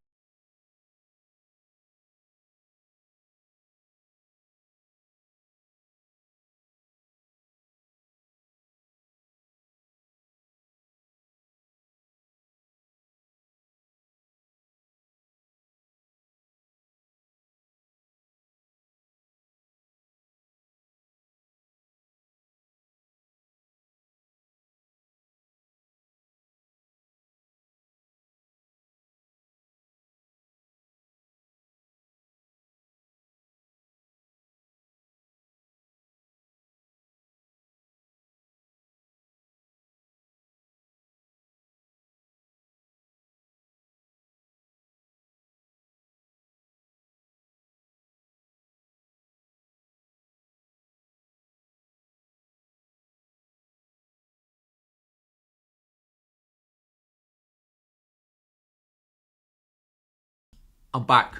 A: I'm back.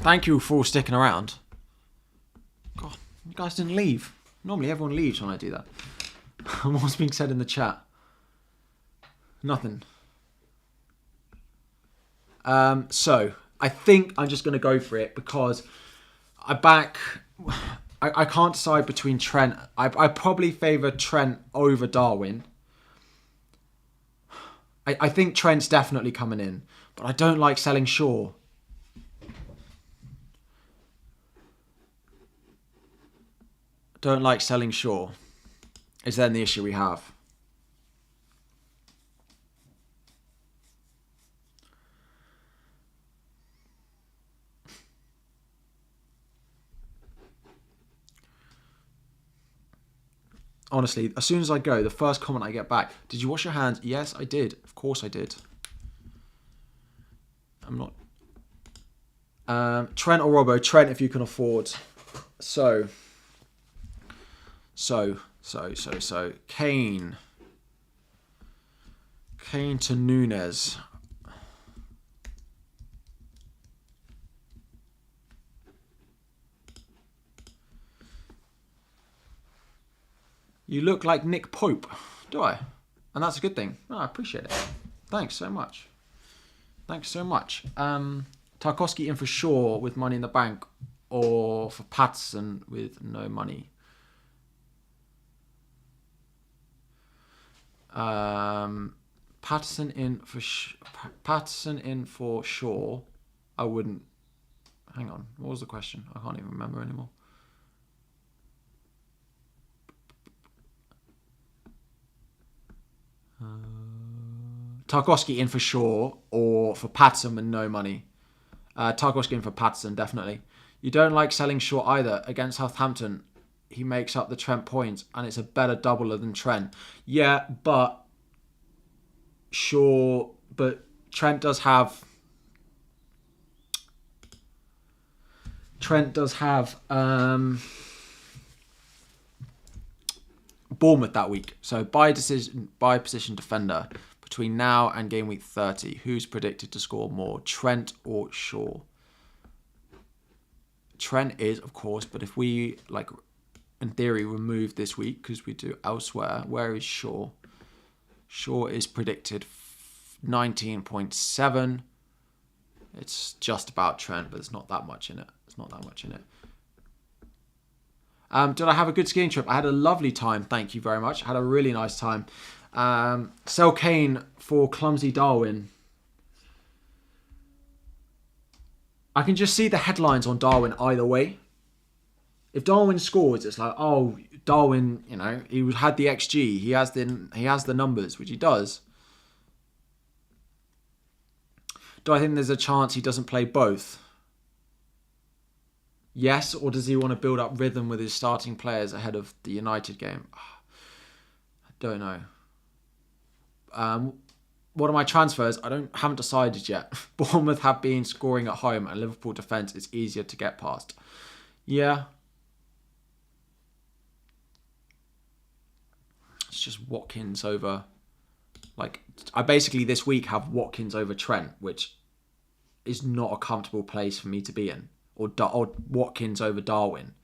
A: Thank you for sticking around. God, you guys didn't leave. Normally everyone leaves when I do that. What's being said in the chat? Nothing. So, I think I'm just going to go for it because I can't decide between Trent. I probably favour Trent over Darwin. I think Trent's definitely coming in, but I don't like selling Shaw. Don't like selling Shaw. Is then the issue we have. Honestly, as soon as I go, the first comment I get back, did you wash your hands? Yes, I did. Of course I did. I'm not... Trent or Robbo? Trent if you can afford. So. Kane. Kane to Nunes. You look like Nick Pope, do I? And that's a good thing. Oh, I appreciate it. Thanks so much. Tarkowski in for Shaw with money in the bank or for Patterson with no money? Patterson in for Shaw. I wouldn't. Hang on. What was the question? I can't even remember anymore. Tarkowski in for Shaw or for Patterson with no money? Tarkowski in for Patterson, definitely. You don't like selling Shaw either. Against Southampton, he makes up the Trent points and it's a better doubler than Trent. Yeah, but Trent does have Bournemouth that week. So by position defender between now and game week 30, who's predicted to score more, Trent or Shaw? Trent is, of course, but if we, like, in theory, remove this week because we do elsewhere, where is Shaw? Shaw is predicted 19.7. It's just about Trent, but there's not that much in it. Did I have a good skiing trip? I had a lovely time. Thank you very much. I had a really nice time. Sell Kane for clumsy Darwin. I can just see the headlines on Darwin either way. If Darwin scores, it's like, oh, Darwin, you know, he had the XG. He has the numbers, which he does. Do I think there's a chance he doesn't play both? Yes, or does he want to build up rhythm with his starting players ahead of the United game? I don't know. What are my transfers? Haven't decided yet. Bournemouth have been scoring at home, and Liverpool defence is easier to get past. Yeah. It's just Watkins over. Like, I basically this week have Watkins over Trent, which is not a comfortable place for me to be in. Or Watkins over Darwin.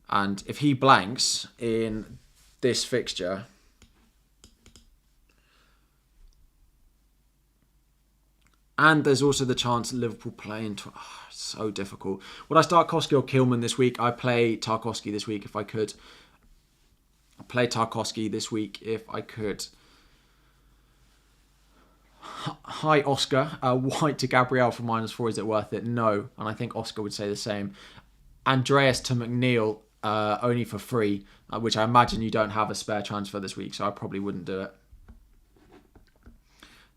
A: And if he blanks in this fixture, and there's also the chance that Liverpool playing. So difficult. Would I start Tarkowski or Kilman this week? I play Tarkowski this week if I could. Hi, Oscar. White to Gabriel for -4. Is it worth it? No. And I think Oscar would say the same. Andreas to McNeil only for free, which I imagine you don't have a spare transfer this week, so I probably wouldn't do it.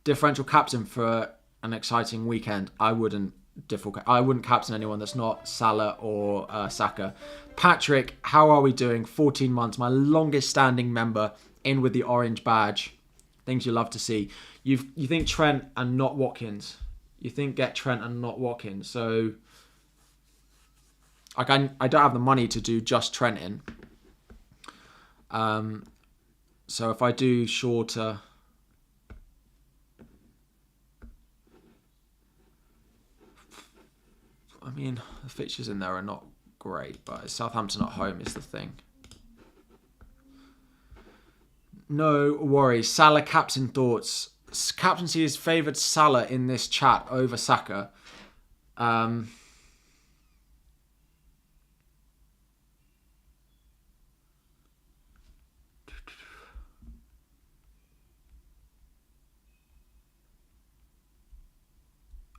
A: Differential captain for an exciting weekend. I wouldn't captain anyone that's not Salah or Saka. Patrick, how are we doing? 14 months, my longest standing member, in with the orange badge. Things you love to see. You think Trent and not Watkins. You think get Trent and not Watkins. So I don't have the money to do just Trent in. So if I do shorter, I mean, the fixtures in there are not great, but Southampton at home is the thing. No worries. Salah captain thoughts. Captaincy has favoured Salah in this chat over Saka.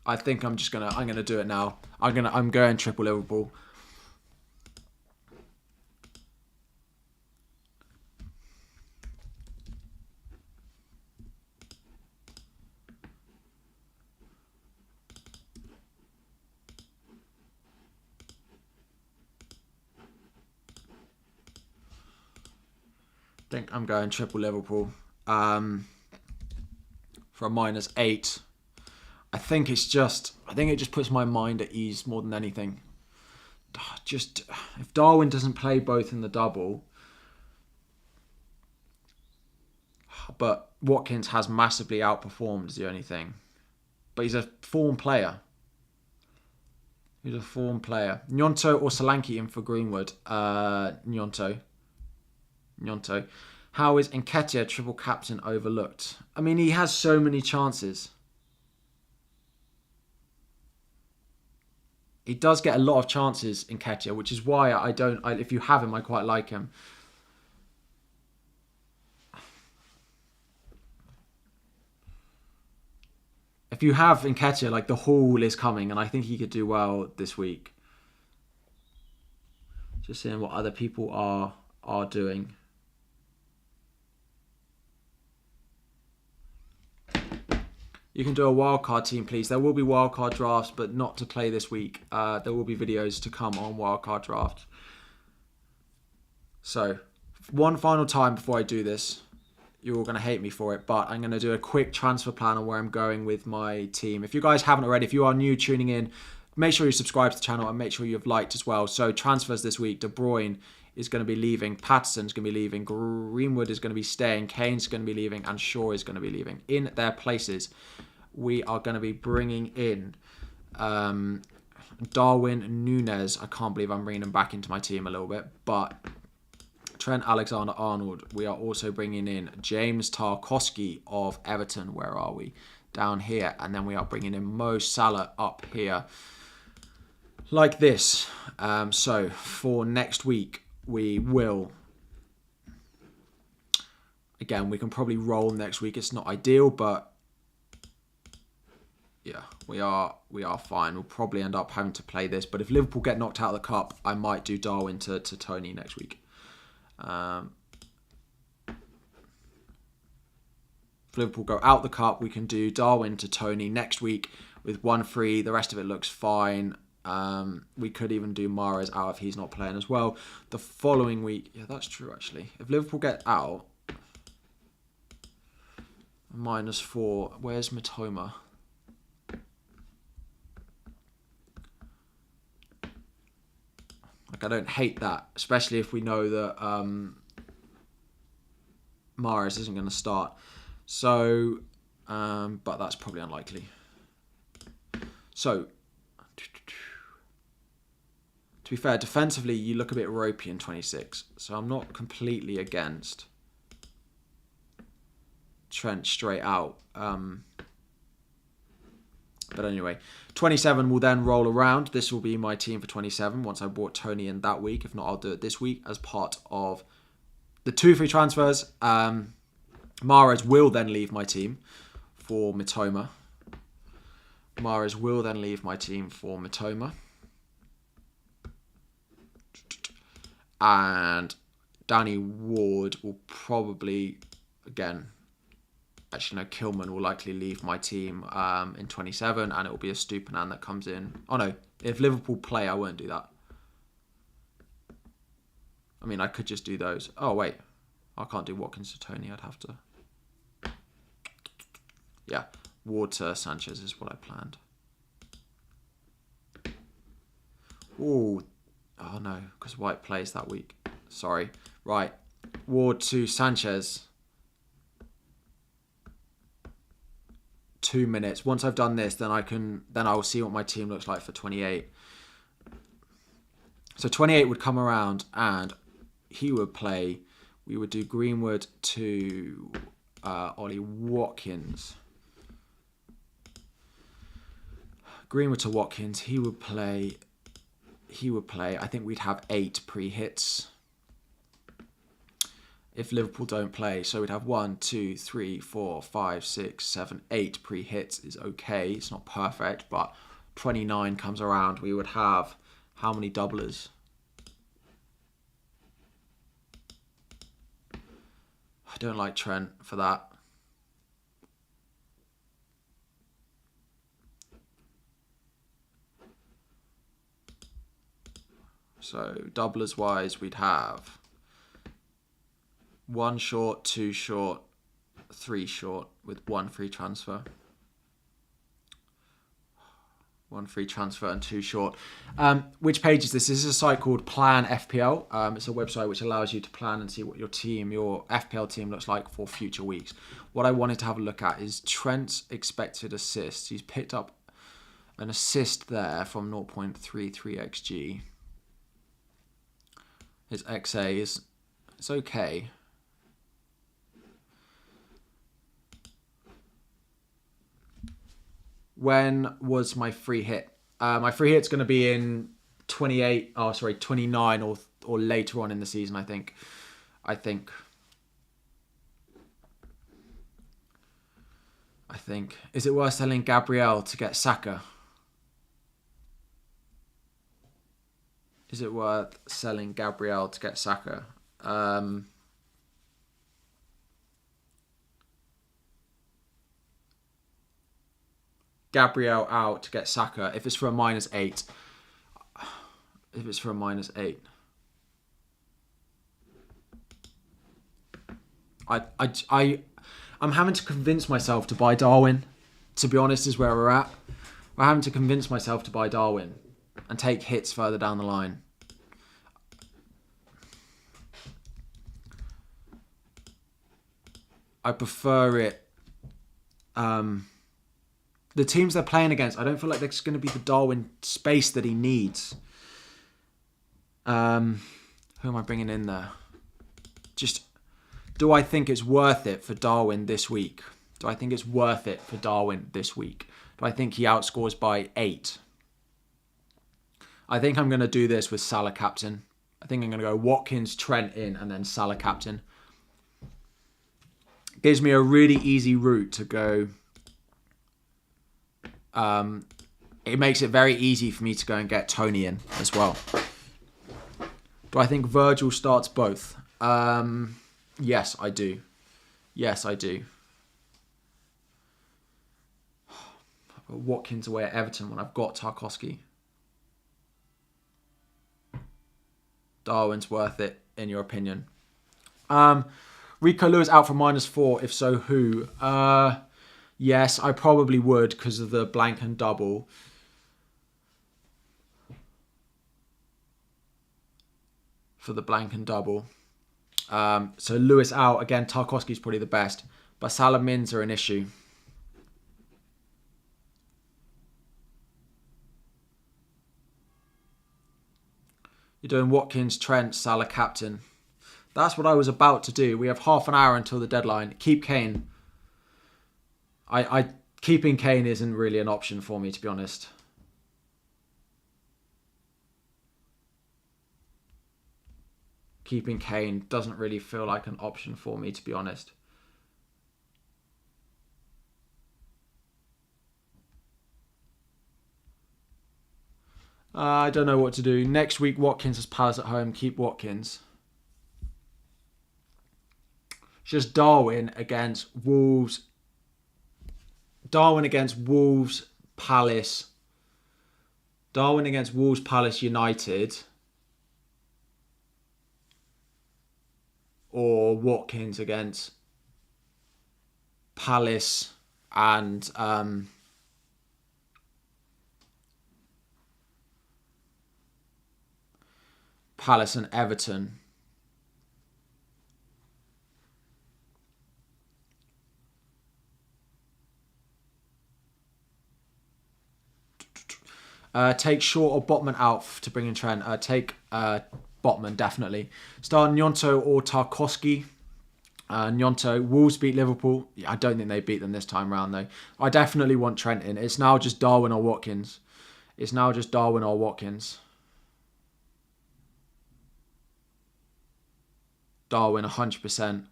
A: I think I'm gonna do it now. I'm going triple Liverpool. I think I'm going triple Liverpool. For a -8. I think it just puts my mind at ease more than anything. Just if Darwin doesn't play both in the double, but Watkins has massively outperformed is the only thing. But he's a form player. Gnonto or Solanke in for Greenwood? Gnonto. How is Nketiah triple captain overlooked? I mean, he has so many chances. He does get a lot of chances in Nketiah, which is why if you have him, I quite like him. If you have Nketiah, like, the haul is coming, and I think he could do well this week. Just seeing what other people are doing. You can do a wildcard team, please. There will be wildcard drafts, but not to play this week. There will be videos to come on wildcard drafts. So, one final time before I do this. You're all going to hate me for it, but I'm going to do a quick transfer plan on where I'm going with my team. If you guys haven't already, if you are new tuning in, make sure you subscribe to the channel and make sure you've liked as well. So, transfers this week. De Bruyne is going to be leaving. Patterson's going to be leaving. Greenwood is going to be staying. Kane's going to be leaving. And Shaw is going to be leaving. In their places, we are going to be bringing in Darwin Núñez. I can't believe I'm bringing him back into my team a little bit. But Trent Alexander-Arnold. We are also bringing in James Tarkowski of Everton. Where are we? Down here. And then we are bringing in Mo Salah up here. Like this. So for next week, we will... Again, we can probably roll next week. It's not ideal, but... Yeah, we are fine. We'll probably end up having to play this. But if Liverpool get knocked out of the cup, I might do Darwin to Tony next week. If Liverpool go out the cup, we can do Darwin to Tony next week with 1 free. The rest of it looks fine. We could even do Mahrez out if he's not playing as well. The following week, yeah, that's true actually. If Liverpool get out, -4. Where's Matoma? Like, I don't hate that, especially if we know that Mahrez isn't going to start. So, but that's probably unlikely. So, to be fair, defensively, you look a bit ropey in 26. So I'm not completely against Trent straight out. But anyway, 27 will then roll around. This will be my team for 27 once I bought Tony in that week. If not, I'll do it this week as part of the 2 free transfers. Mahrez will then leave my team for Mitoma. And Danny Ward will probably, again, actually no, Kilman will likely leave my team in 27, and it will be a Stupinan that comes in. Oh no, if Liverpool play, I won't do that. I mean, I could just do those. Oh wait, I can't do Watkins to Tony. I'd have to. Yeah, Ward to Sanchez is what I planned. Oh no, because White plays that week. Sorry. Right, Ward to Sanchez. 2 minutes. Once I've done this, then I will see what my team looks like for 28. So 28 would come around and he would play. We would do Greenwood to Ollie Watkins. Greenwood to Watkins. He would play. I think we'd have 8 pre-hits if Liverpool don't play. So we'd have 1, 2, 3, 4, 5, 6, 7, 8 pre-hits is okay. It's not perfect, but 29 comes around. We would have how many doublers? I don't like Trent for that. So doublers wise, we'd have 1 short, 2 short, 3 short with 1 free transfer. 1 free transfer and 2 short. Which page is this? This is a site called Plan FPL. It's a website which allows you to plan and see what your FPL team looks like for future weeks. What I wanted to have a look at is Trent's expected assists. He's picked up an assist there from 0.33 XG. His XA is okay. When was my free hit? My free hit's going to be in 29 or later on in the season, I think. Is it worth selling Gabriel to get Saka? Is it worth selling Gabriel to get Saka? Gabriel out to get Saka. If it's for a -8. I'm having to convince myself to buy Darwin. To be honest, is where we're at. I'm having to convince myself to buy Darwin and take hits further down the line. I prefer it. The teams they're playing against, I don't feel like there's going to be the Darwin space that he needs. Who am I bringing in there? Do I think it's worth it for Darwin this week? Do I think he outscores by 8? I think I'm going to do this with Salah captain. I think I'm going to go Watkins, Trent in, and then Salah captain. Gives me a really easy route to go. It makes it very easy for me to go and get Tony in as well. Do I think Virgil starts both? Yes, I do. Watkins away at Everton when I've got Tarkowski. Darwin's worth it, in your opinion. Rico Lewis out for -4. If so, who? Yes, I probably would because of the blank and double. For the blank and double. So Lewis out. Again, Tarkowski's probably the best. But Salah mins are an issue. You're doing Watkins, Trent, Salah captain. That's what I was about to do. We have half an hour until the deadline. Keep Kane. Keeping Kane isn't really an option for me, to be honest. Keeping Kane doesn't really feel like an option for me, to be honest. I don't know what to do. Next week, Watkins has Palace at home. Keep Watkins. Just Darwin against Wolves. Darwin against Wolves, Palace. Darwin against Wolves, Palace, United. Or Watkins against Palace and Palace and Everton. Take Shaw or Botman out to bring in Trent. Take Botman, definitely. Start Gnonto or Tarkowski. Gnonto. Wolves beat Liverpool. Yeah, I don't think they beat them this time round, though. I definitely want Trent in. It's now just Darwin or Watkins. Darwin, 100%.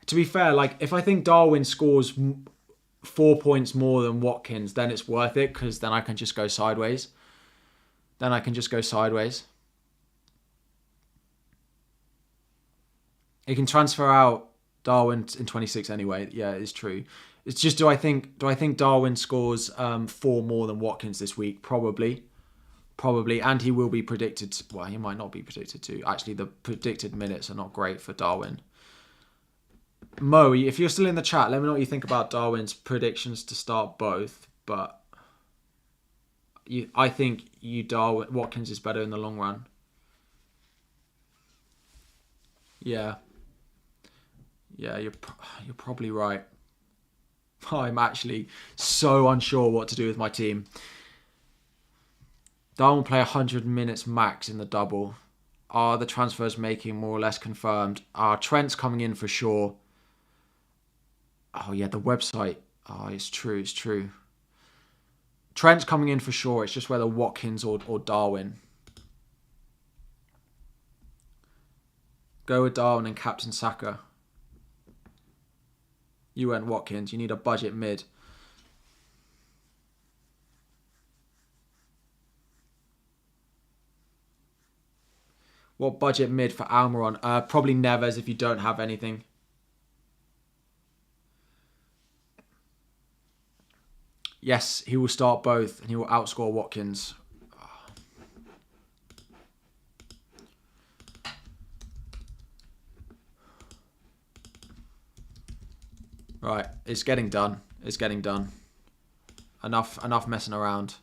A: To be fair, like, if I think Darwin scores 4 points more than Watkins, then it's worth it because then I can just go sideways. He can transfer out Darwin in 26 anyway. Yeah, it's true. It's just, do I think Darwin scores 4 more than Watkins this week? Probably, and he will be predicted. Well, he might not be predicted to. Actually, the predicted minutes are not great for Darwin. Mo, if you're still in the chat, let me know what you think about Darwin's predictions to start both. But I think Watkins is better in the long run. Yeah, you're probably right. I'm actually so unsure what to do with my team. Darwin will play 100 minutes max in the double. Are the transfers making more or less confirmed? Trent's coming in for sure. Oh, yeah, the website. Oh, it's true. Trent's coming in for sure. It's just whether Watkins or Darwin. Go with Darwin and captain Saka. You went Watkins. You need a budget mid. What budget mid for Almiron? Probably Neves if you don't have anything. Yes, he will start both and he will outscore Watkins. Right, it's getting done. Enough messing around.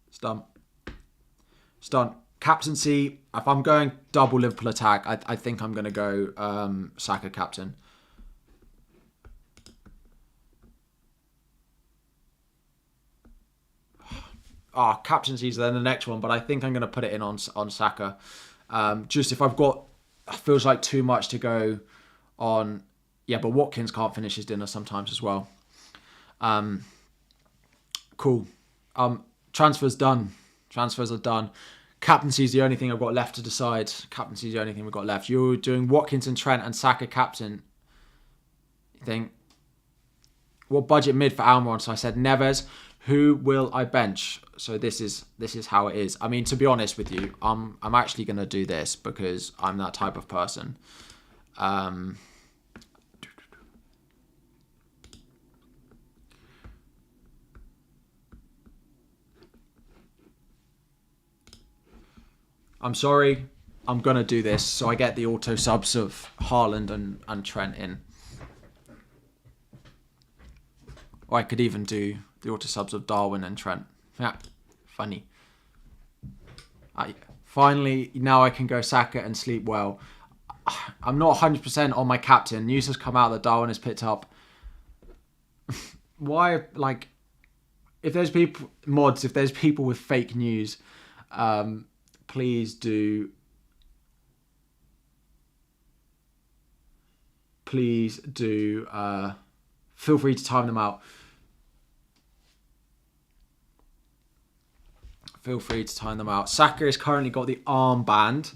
A: It's done. Captaincy, if I'm going double Liverpool attack, I think I'm going to go Saka captain. Captaincy's then the next one, but I think I'm going to put it in on Saka. Just if I've got, feels like too much to go on. Yeah, but Watkins can't finish his dinner sometimes as well. Cool. Transfers are done. Captaincy is the only thing I've got left to decide. You're doing Watkins and Trent and Saka captain. You think? What budget mid for Almiron? So I said Neves. Who will I bench? So this is how it is. I mean, to be honest with you, I'm actually going to do this because I'm that type of person. I'm sorry. I'm going to do this so I get the auto subs of Haaland and Trent in. Or I could even do the auto subs of Darwin and Trent. Yeah, funny. Finally, now I can go Saka and sleep well. I'm not 100% on my captain. News has come out that Darwin has picked up. Why, like, if there's people, mods, if there's people with fake news, please do feel free to time them out. Feel free to time them out. Saka has currently got the armband.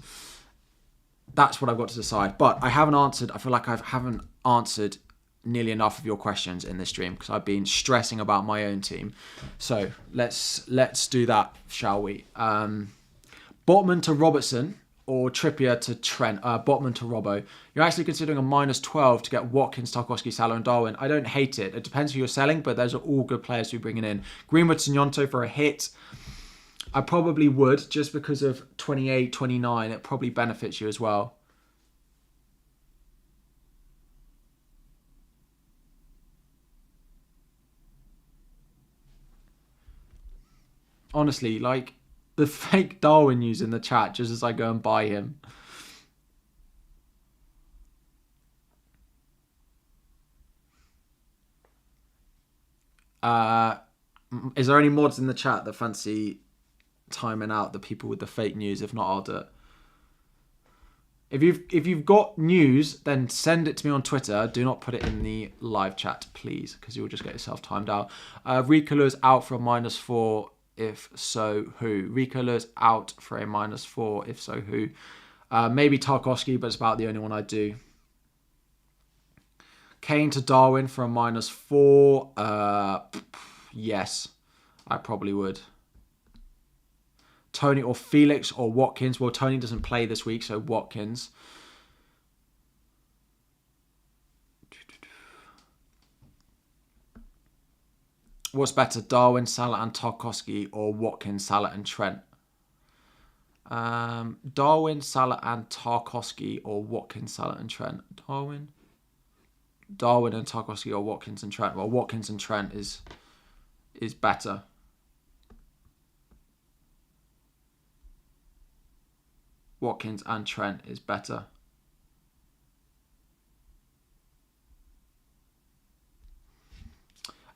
A: That's what I've got to decide. But I haven't answered. I feel like I haven't answered nearly enough of your questions in this stream because I've been stressing about my own team. So let's do that, shall we? Botman to Robertson or Trippier to Trent. Botman to Robbo. You're actually considering a -12 to get Watkins, Tarkowski, Salah and Darwin. I don't hate it. It depends who you're selling, but those are all good players to be bringing in. Greenwood to Gnonto for a hit. I probably would, just because of 28, 29. It probably benefits you as well. Honestly, like, the fake Darwin news in the chat just as I go and buy him. Is there any mods in the chat that fancy timing out the people with the fake news? If not, I'll do it. If you've got news, then send it to me on Twitter. Do not put it in the live chat, please, because you'll just get yourself timed out. Ricoleur's out for a -4. If so, who? Ricoleur's out for a -4. If so, who? Maybe Tarkowski, but it's about the only one I do. Kane to Darwin for a -4. Yes, I probably would. Tony or Felix or Watkins. Well, Tony doesn't play this week, so Watkins. What's better, Darwin, Salah and Tarkowski or Watkins, Salah and Trent? Darwin, Salah and Tarkowski or Watkins, Salah and Trent? Darwin and Tarkowski or Watkins and Trent? Well, Watkins and Trent is better. Watkins and Trent is better.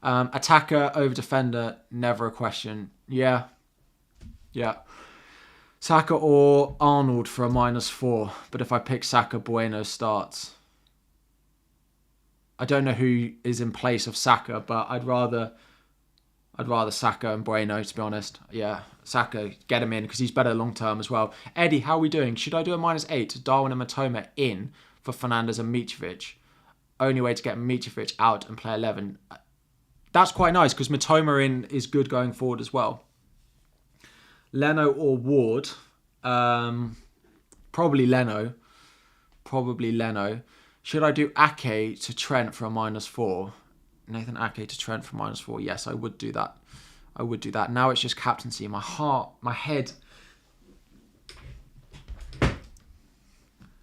A: Attacker over defender, never a question. Yeah. Saka or Arnold for a -4. But if I pick Saka, Bueno starts. I don't know who is in place of Saka, but I'd rather Saka and Bueno, to be honest. Yeah, Saka, get him in because he's better long term as well. Eddie, how are we doing? Should I do a -8? Darwin and Matoma in for Fernandes and Mitrovic. Only way to get Mitrovic out and play 11. That's quite nice because Matoma in is good going forward as well. Leno or Ward? Probably Leno. Should I do Ake to Trent for a -4? Nathan Ake to Trent for -4. Yes, I would do that. Now it's just captaincy. My head.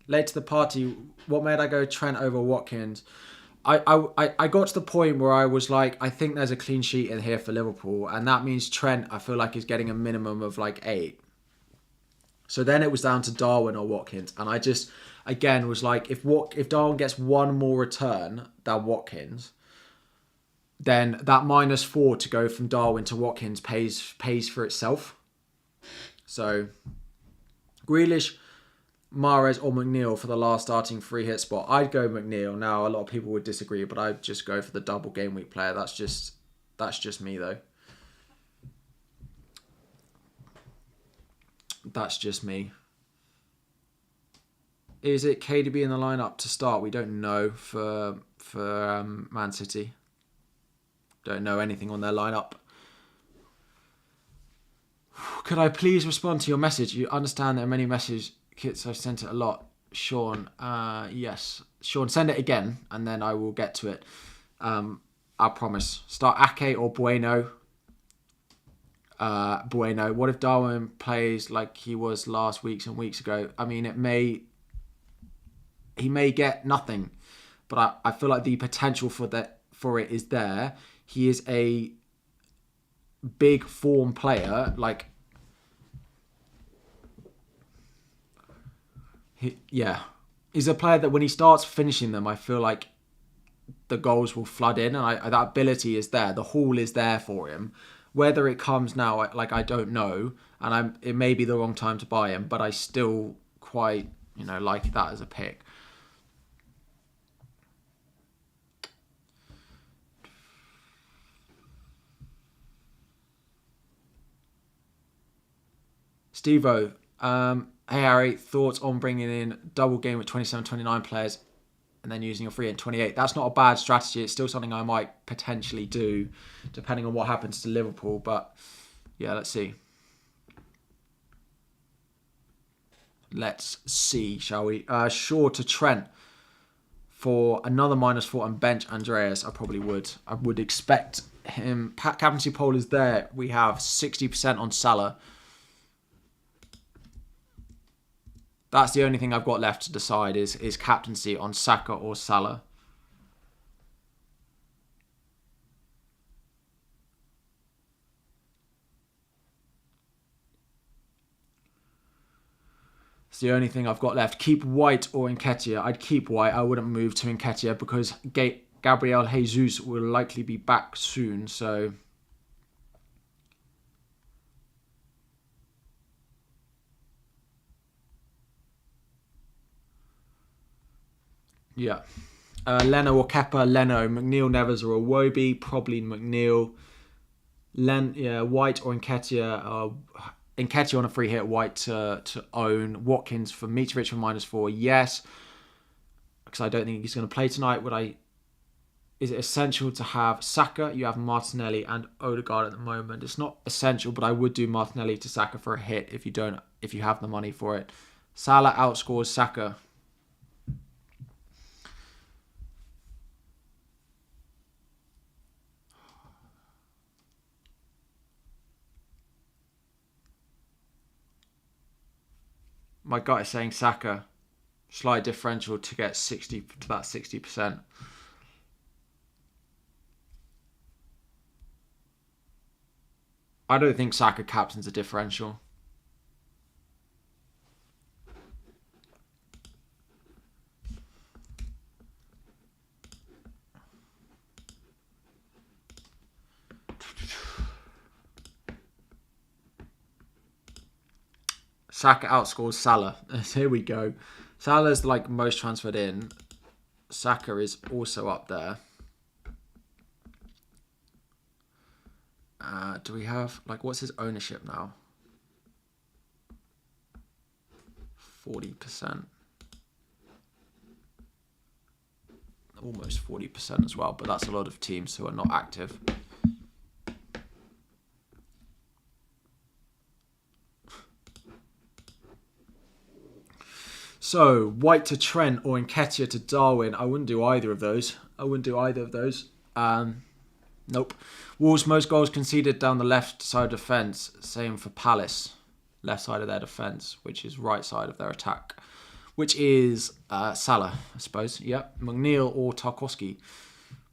A: Late to the party. What made I go Trent over Watkins? I got to the point where I was like, I think there's a clean sheet in here for Liverpool, and that means Trent, I feel like, is getting a minimum of like 8. So then it was down to Darwin or Watkins, and I just, again, was like, if Darwin gets one more return than Watkins, then that -4 to go from Darwin to Watkins pays for itself. So, Grealish, Mahrez or McNeil for the last starting free hit spot. I'd go McNeil. Now, a lot of people would disagree, but I'd just go for the double game week player. That's just me, though. That's just me. Is it KDB in the lineup to start? We don't know for Man City. Don't know anything on their lineup. Could I please respond to your message? You understand there are many message kits. I've sent it a lot. Sean, yes. Sean, send it again, and then I will get to it. I promise. Start Ake or Bueno. Bueno. What if Darwin plays like he was last week and weeks ago? I mean, he may get nothing, but I feel like the potential for it is there. He is a big form player. Like, he's a player that when he starts finishing them, I feel like the goals will flood in, and that ability is there. The haul is there for him. Whether it comes now, I don't know, and it may be the wrong time to buy him, but I still quite like that as a pick. Steve-O, hey Harry, thoughts on bringing in double game with 27, 29 players and then using your free and 28? That's not a bad strategy. It's still something I might potentially do depending on what happens to Liverpool. But yeah, let's see. Let's see, shall we? Shaw to Trent for another -4 and bench Andreas. I probably would. I would expect him. Captaincy poll is there. We have 60% on Salah. That's the only thing I've got left to decide is captaincy on Saka or Salah. It's the only thing I've got left. Keep White or Nketiah. I'd keep White. I wouldn't move to Nketiah because Gabriel Jesus will likely be back soon. So yeah. Leno or Kepa. Leno. McNeil, Nevers or Iwobi. Probably McNeil. White or Nketiah. Nketiah on a free hit. White to own. Watkins for Mitrovic for -4. Yes. Because I don't think he's going to play tonight. Is it essential to have Saka? You have Martinelli and Odegaard at the moment. It's not essential, but I would do Martinelli to Saka for a hit if you have the money for it. Salah outscores Saka. My gut is saying Saka. Slight differential to get 60 to that 60%. I don't think Saka captain's a differential. Saka outscores Salah. Here we go. Salah's like most transferred in. Saka is also up there. Do we have what's his ownership now? 40%. Almost 40% as well, but that's a lot of teams who are not active. So, White to Trent or Nketiah to Darwin. I wouldn't do either of those. Nope. Wolves' most goals conceded down the left side of defence. Same for Palace. Left side of their defence, which is right side of their attack. Which is Salah, I suppose. Yep. McNeil or Tarkowski.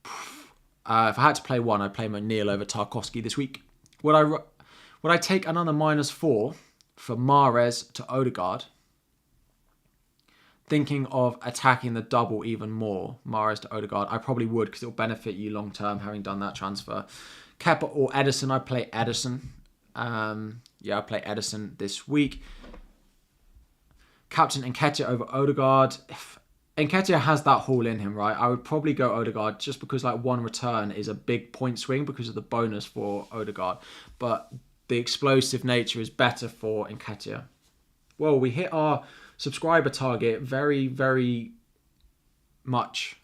A: If I had to play one, I'd play McNeil over Tarkowski this week. Would I take another -4 for Mahrez to Odegaard? Thinking of attacking the double even more, Mahrez to Odegaard, I probably would because it'll benefit you long term having done that transfer. Kepa or Edison, I play Edison. I play Edison this week. Captain Nketiah over Odegaard. Nketiah has that haul in him, right? I would probably go Odegaard just because one return is a big point swing because of the bonus for Odegaard. But the explosive nature is better for Nketiah. Well, we hit our subscriber target very, very much.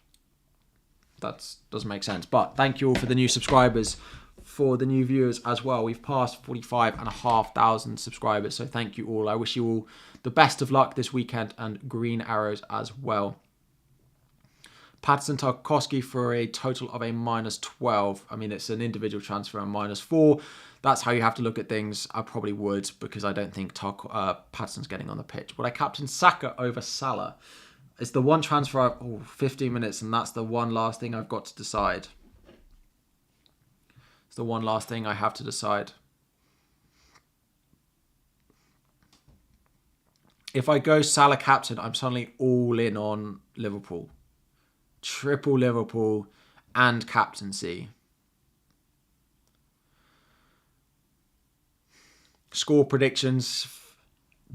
A: That doesn't make sense. But thank you all for the new subscribers. for the new viewers as well. We've passed 45,500 subscribers, so thank you all. I wish you all the best of luck this weekend and green arrows as well. Patterson Tarkowski for a total of a -12. I mean, it's an individual transfer and -4. That's how you have to look at things. I probably would, because I don't think Patterson's getting on the pitch. But I captain Saka over Salah. It's the one transfer, 15 minutes, and that's the one last thing I've got to decide. It's the one last thing I have to decide. If I go Salah captain, I'm suddenly all in on Liverpool. Triple Liverpool and captaincy. Score predictions.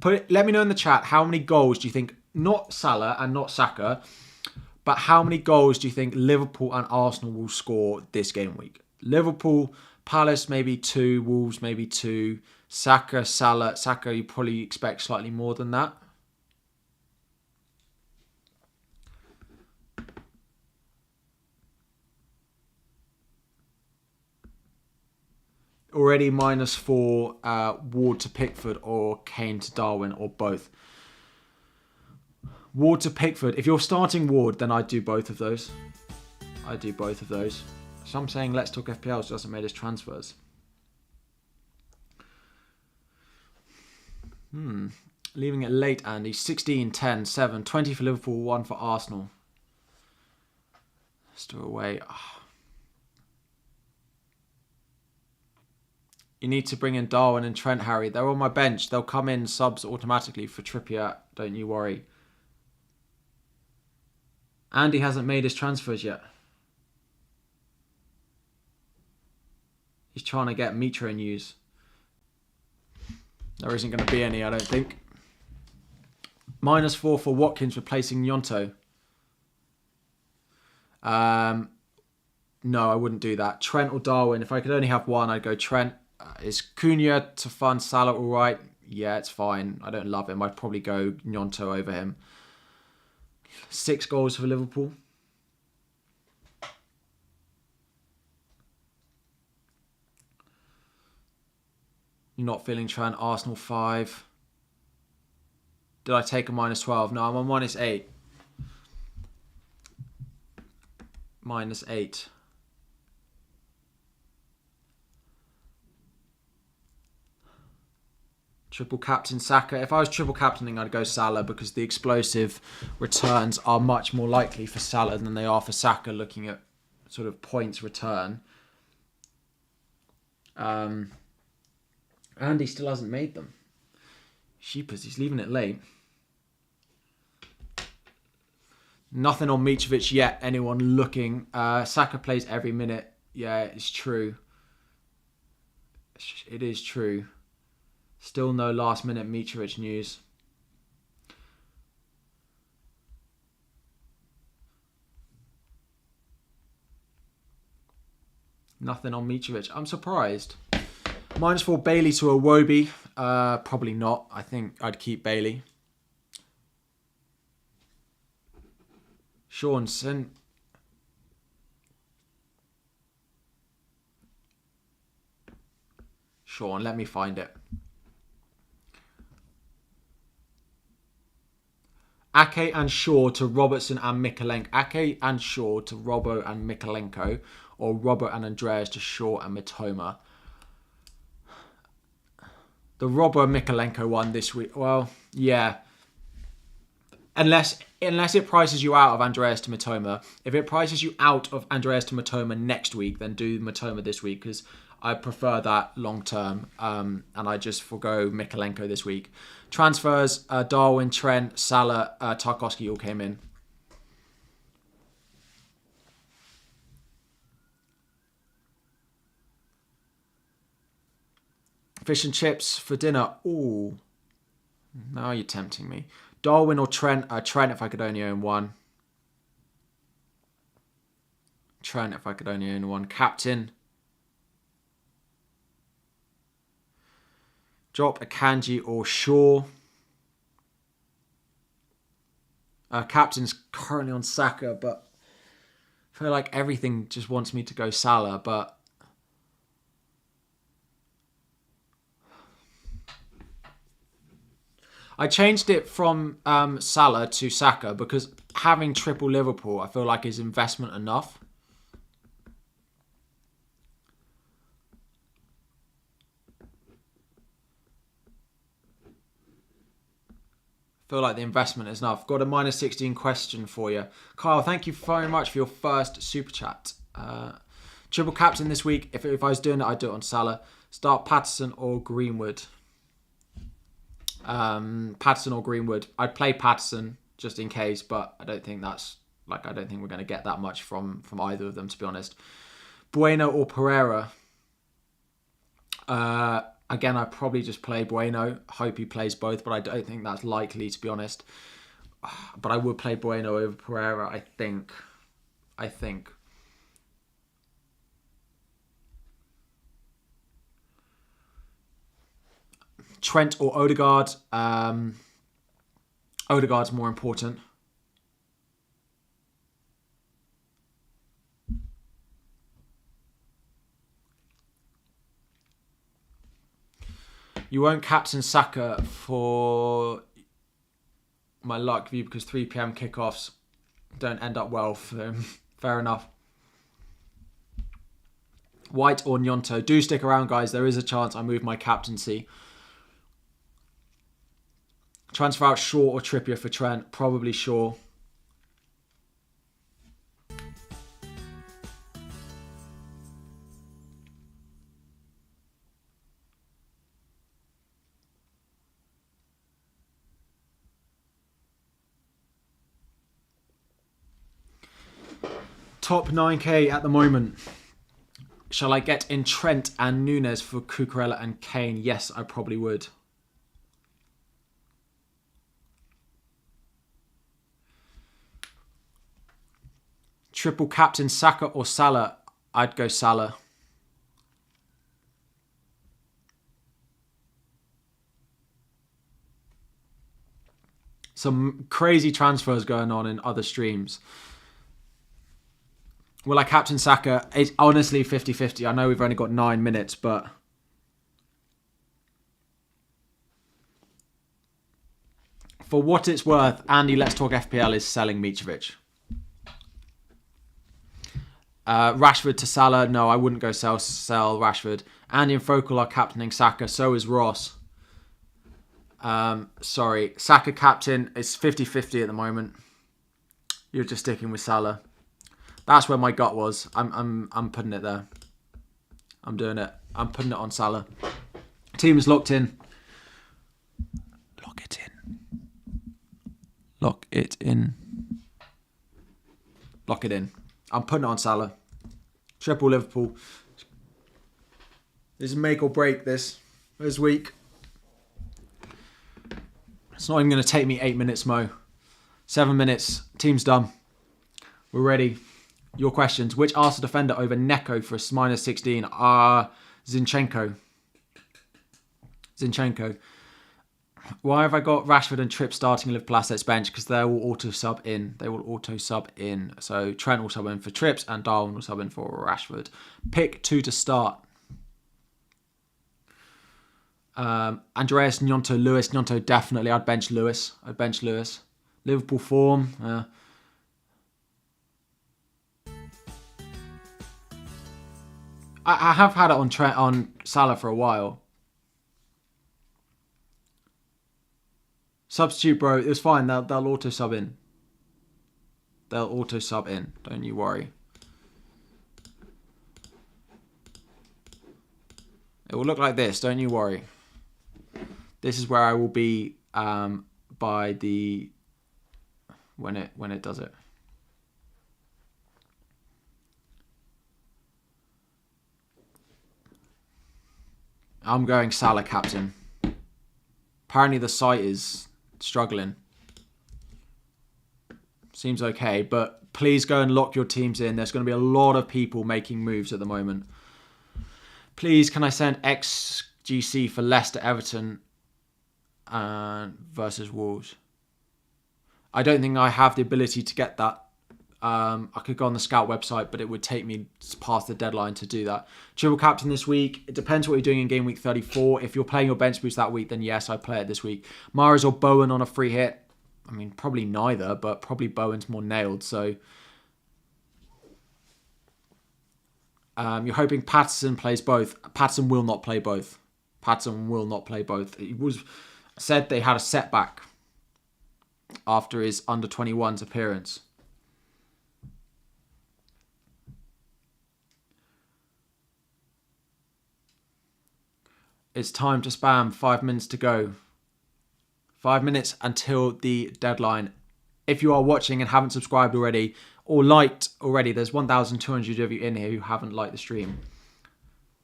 A: Let me know in the chat, how many goals do you think, not Salah and not Saka, but how many goals do you think Liverpool and Arsenal will score this game week? Liverpool, Palace maybe 2, Wolves maybe 2, Saka, Salah. Saka, you probably expect slightly more than that. Already -4, Ward to Pickford or Kane to Darwin or both. Ward to Pickford. If you're starting Ward, then I'd do both of those. I'd do both of those. So I'm saying let's talk FPL, so doesn't made his transfers. Leaving it late, Andy. 16, 10, 7, 20 for Liverpool, 1 for Arsenal. Still away. You need to bring in Darwin and Trent, Harry. They're on my bench. They'll come in subs automatically for Trippier. Don't you worry. Andy hasn't made his transfers yet. He's trying to get Mitra news. There isn't going to be any, I don't think. -4 for Watkins replacing Gnonto. No, I wouldn't do that. Trent or Darwin. If I could only have one, I'd go Trent. Is Cunha to fund Salah all right? Yeah, it's fine. I don't love him. I'd probably go Gnonto over him. 6 goals for Liverpool. You're not feeling Trent. Arsenal 5. Did I take a -12? No, I'm on -8. -8. Triple captain Saka. If I was triple captaining, I'd go Salah, because the explosive returns are much more likely for Salah than they are for Saka, looking at sort of points return. And he still hasn't made them. Sheepers, he's leaving it late. Nothing on Mitrovic yet. Anyone looking? Saka plays every minute. Yeah, it's true. It is true. Still no last minute Mitrovic news. Nothing on Mitrovic. I'm surprised. -4 Bailey to Iwobi. Probably not. I think I'd keep Bailey. Sean, send... Sean, let me find it. Ake and Shaw to Robertson and Mikalenko. Ake and Shaw to Robbo and Mikalenko. Or Robbo and Andreas to Shaw and Mitoma. The Robbo and Mikalenko one this week. Well, yeah. Unless it prices you out of Andreas to Mitoma. If it prices you out of Andreas to Mitoma next week, then do Mitoma this week, because I prefer that long term. And I just forgo Mikalenko this week. Transfers, Darwin, Trent, Salah, Tarkowski all came in. Fish and chips for dinner. Ooh. Now you're tempting me. Darwin or Trent? Trent if I could only own one. Trent if I could only own one. Captain. Drop Akanji or Shaw. Captain's currently on Saka, but I feel like everything just wants me to go Salah, but I changed it from Salah to Saka because having triple Liverpool, I feel like is investment enough. I feel like the investment is enough. Got a -16 question for you. Kyle, thank you very much for your first super chat. Triple captain this week. If I was doing it, I'd do it on Salah. Start Patterson or Greenwood. Patterson or Greenwood. I'd play Patterson just in case, but I don't think we're going to get that much from either of them, to be honest. Bueno or Pereira. Again, I'd probably just play Bueno. Hope he plays both, but I don't think that's likely, to be honest. But I would play Bueno over Pereira, I think. Trent or Odegaard. Odegaard's more important. You won't captain Saka for my luck view because 3 p.m. kickoffs don't end up well for him. Fair enough. White or Gnonto. Do stick around, guys. There is a chance I move my captaincy. Transfer out Shaw or Trippier for Trent. Probably Shaw. Top 9k at the moment. Shall I get in Trent and Nunes for Cucurella and Kane? Yes, I probably would. Triple captain Saka or Salah? I'd go Salah. Some crazy transfers going on in other streams. Will I captain Saka? It's honestly 50-50. I know we've only got 9 minutes, but for what it's worth, Andy, Let's Talk FPL is selling Mitrovic. Rashford to Salah. No, I wouldn't go sell Rashford. Andy and Focal are captaining Saka. So is Ross. Sorry. Saka captain is 50-50 at the moment. You're just sticking with Salah. That's where my gut was. I'm putting it there. I'm doing it. I'm putting it on Salah. Team is locked in. Lock it in. Lock it in. Lock it in. I'm putting it on Salah. Triple Liverpool. This is make or break this week. It's not even going to take me 8 minutes, Mo. 7 minutes. Team's done. We're ready. Your questions. Which Arsenal defender over Neko for a -16? Zinchenko. Why have I got Rashford and Tripp starting Liverpool assets bench? Because they will auto sub in. So Trent will sub in for Tripps and Darwin will sub in for Rashford. Pick 2 to start. Andreas, Gnonto, Lewis. Gnonto definitely. I'd bench Lewis. Liverpool form. I have had it on Salah for a while. Substitute, bro. It's fine. They'll auto sub in. Don't you worry. It will look like this. Don't you worry. This is where I will be by the when it does it. I'm going Salah captain. Apparently the site is struggling. Seems okay, but please go and lock your teams in. There's going to be a lot of people making moves at the moment. Please, can I send XGC for Leicester, Everton versus Wolves? I don't think I have the ability to get that. I could go on the Scout website, but it would take me past the deadline to do that. Triple captain this week. It depends what you're doing in game week 34. If you're playing your bench boost that week, then yes, I'd play it this week. Mahrez or Bowen on a free hit. I mean, probably neither, but probably Bowen's more nailed. So you're hoping Patterson plays both. Patterson will not play both. Patterson will not play both. It was said they had a setback after his under-21s appearance. It's time to spam. 5 minutes to go. 5 minutes until the deadline. If you are watching and haven't subscribed already or liked already, there's 1,200 of you in here who haven't liked the stream.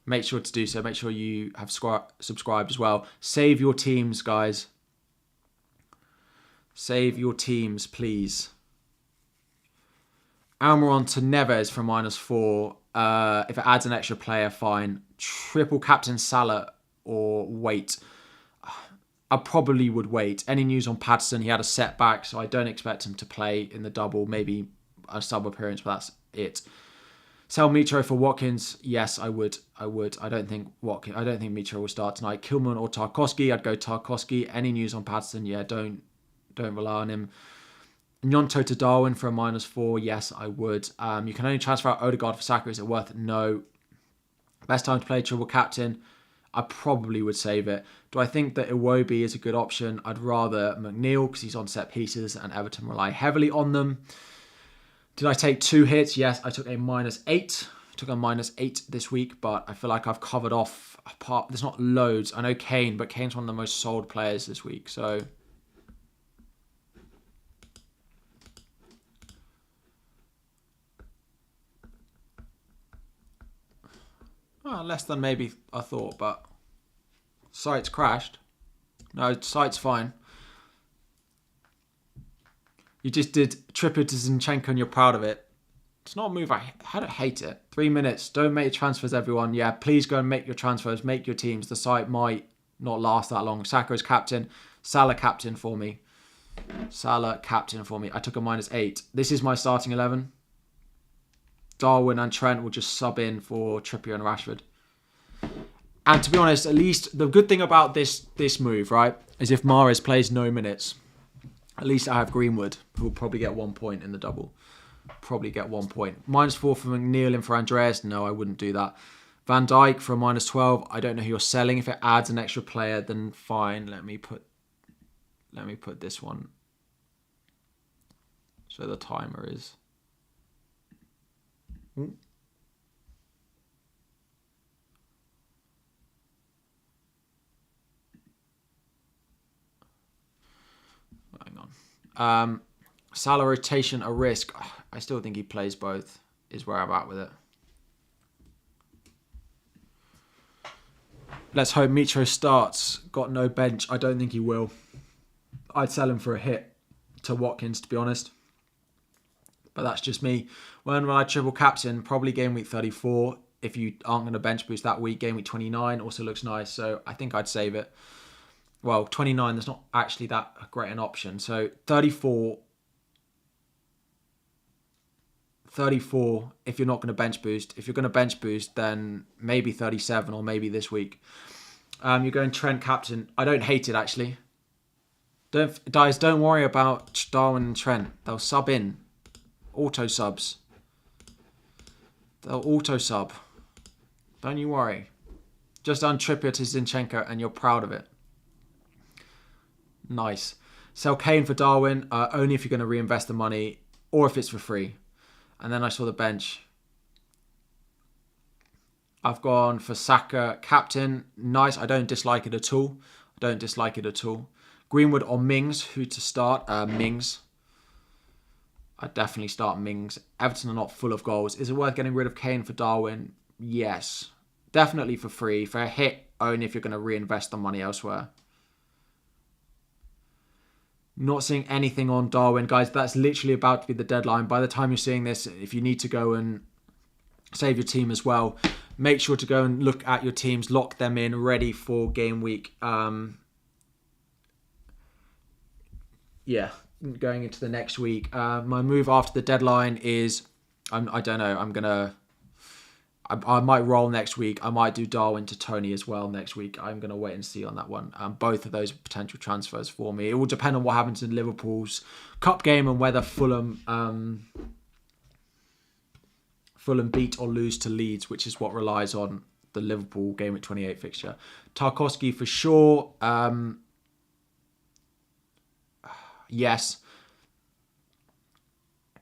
A: Make sure to do so. Make sure you have subscribed as well. Save your teams, guys. Save your teams, please. Almiron to Neves for -4. If it adds an extra player, fine. Triple captain Salah or wait. I probably would wait. Any news on Patterson? He had a setback, so I don't expect him to play in the double. Maybe a sub appearance, but that's it. Sell Mitro for Watkins. Yes, I would. I don't think Mitro will start tonight. Kilman or Tarkowski. I'd go Tarkowski. Any news on Patterson? Yeah, don't rely on him. Gnonto to Darwin for a -4. Yes, I would. You can only transfer out Odegaard for Saka. Is it worth it? No. Best time to play triple captain. I probably would save it. Do I think that Iwobi is a good option? I'd rather McNeil because he's on set pieces and Everton rely heavily on them. Did I take 2 hits? Yes, I took a -8. I took a -8 this week, but I feel like I've covered off a part. There's not loads. I know Kane, but Kane's one of the most sold players this week, so less than maybe I thought, but site's crashed. No, site's fine. You just did Trippier to Zinchenko and you're proud of it. It's not a move. I don't hate it. 3 minutes. Don't make your transfers, everyone. Yeah, please go and make your transfers. Make your teams. The site might not last that long. Saka's captain. Salah captain for me. Salah captain for me. I took a -8. This is my starting 11. Darwin and Trent will just sub in for Trippier and Rashford. And to be honest, at least the good thing about this move, right, is if Mahrez plays no minutes, at least I have Greenwood, who will probably get 1 point in the double. Probably get 1 point. -4 for McNeil and for Andreas. No, I wouldn't do that. Van Dijk for a -12. I don't know who you're selling. If it adds an extra player, then fine. Let me put this one. So the timer is. Hang on. Salah rotation a risk. I still think he plays both, is where I'm at with it. Let's hope Mitro starts. Got no bench. I don't think he will. I'd sell him for a hit to Watkins, to be honest. But that's just me. When I triple captain, probably game week 34. If you aren't going to bench boost that week, game week 29 also looks nice. So I think I'd save it. Well, 29, there's not actually that great an option. So 34, if you're not going to bench boost. If you're going to bench boost, then maybe 37 or maybe this week. You're going Trent captain. I don't hate it, actually. Guys, don't worry about Darwin and Trent. They'll sub in. Auto subs. They'll auto sub. Don't you worry. Just done Trippier to Zinchenko and you're proud of it. Nice. Sell Kane for Darwin, only if you're going to reinvest the money or if it's for free. And then I saw the bench. I've gone for Saka captain. Nice. I don't dislike it at all. Greenwood or Mings. Who to start? Mings. I'd definitely start Mings. Everton are not full of goals. Is it worth getting rid of Kane for Darwin? Yes. Definitely for free. For a hit, only if you're going to reinvest the money elsewhere. Not seeing anything on Darwin. Guys, that's literally about to be the deadline. By the time you're seeing this, if you need to go and save your team as well, make sure to go and look at your teams, lock them in, ready for game week. Yeah, going into the next week. My move after the deadline is, I don't know. I might roll next week. I might do Darwin to Tony as well next week. I'm going to wait and see on that one. Both of those potential transfers for me. It will depend on what happens in Liverpool's cup game and whether Fulham beat or lose to Leeds, which is what relies on the Liverpool Gameweek 28 fixture. Tarkowski for sure. Yes.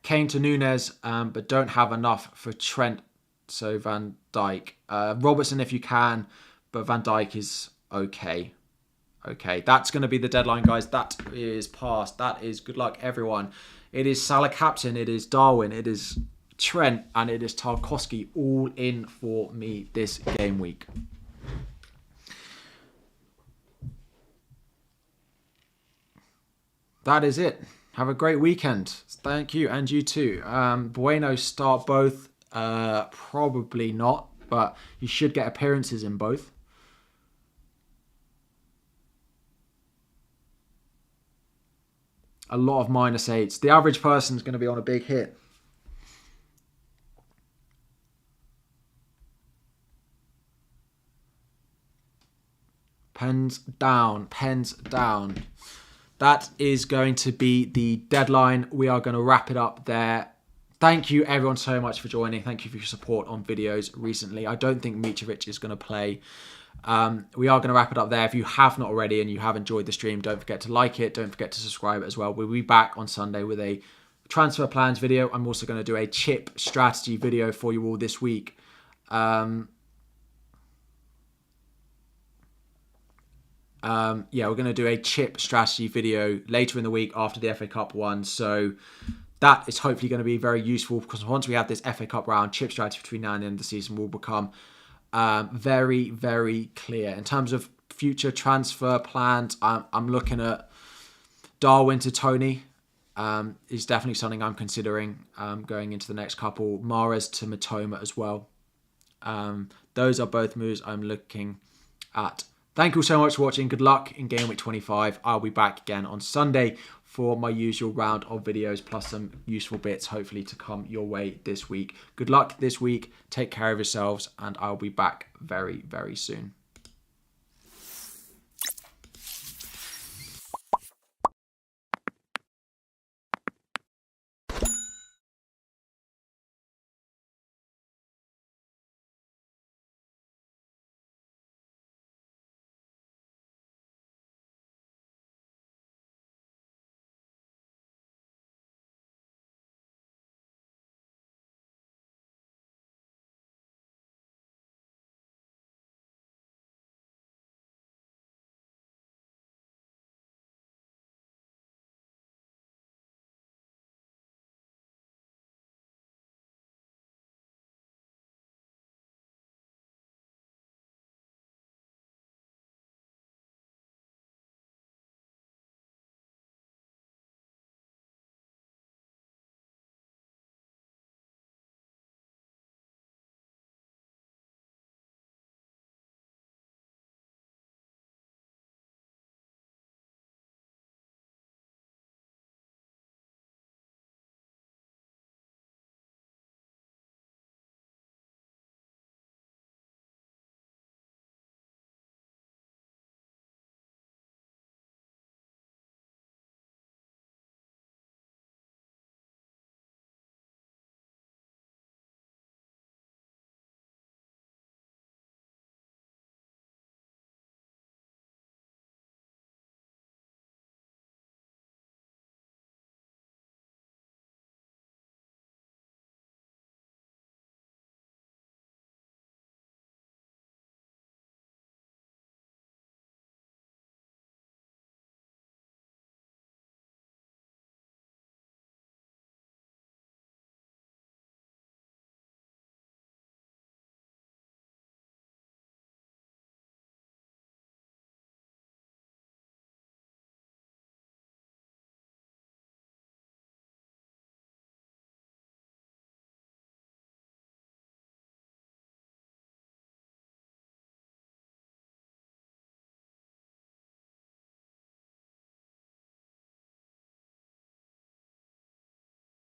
A: Kane to Nunes, but don't have enough for Trent. So Van Dijk. Robertson if you can, but Van Dijk is okay. Okay, that's going to be the deadline, guys. That is past. That is good luck, everyone. It is Salah captain. It is Darwin. It is Trent. And it is Tarkowski all in for me this game week. That is it. Have a great weekend. Thank you, and you too. Bueno start both. Probably not, but you should get appearances in both. A lot of -8s. The average person is going to be on a big hit. Pens down. Pens down. That is going to be the deadline. We are going to wrap it up there. Thank you everyone so much for joining. Thank you for your support on videos recently. I don't think Mitrovic is going to play. We are going to wrap it up there. If you have not already and you have enjoyed the stream, don't forget to like it. Don't forget to subscribe as well. We'll be back on Sunday with a transfer plans video. I'm also going to do a chip strategy video for you all this week. Yeah, we're going to do a chip strategy video later in the week after the FA Cup one. So that is hopefully going to be very useful because once we have this FA Cup round, chip strategy between now and the end of the season will become very, very clear. In terms of future transfer plans, I'm looking at Darwin to Tony. Is definitely something I'm considering going into the next couple. Mahrez to Matoma as well. Those are both moves I'm looking at. Thank you so much for watching. Good luck in Game Week 25. I'll be back again on Sunday for my usual round of videos plus some useful bits hopefully to come your way this week. Good luck this week. Take care of yourselves and I'll be back very, very soon.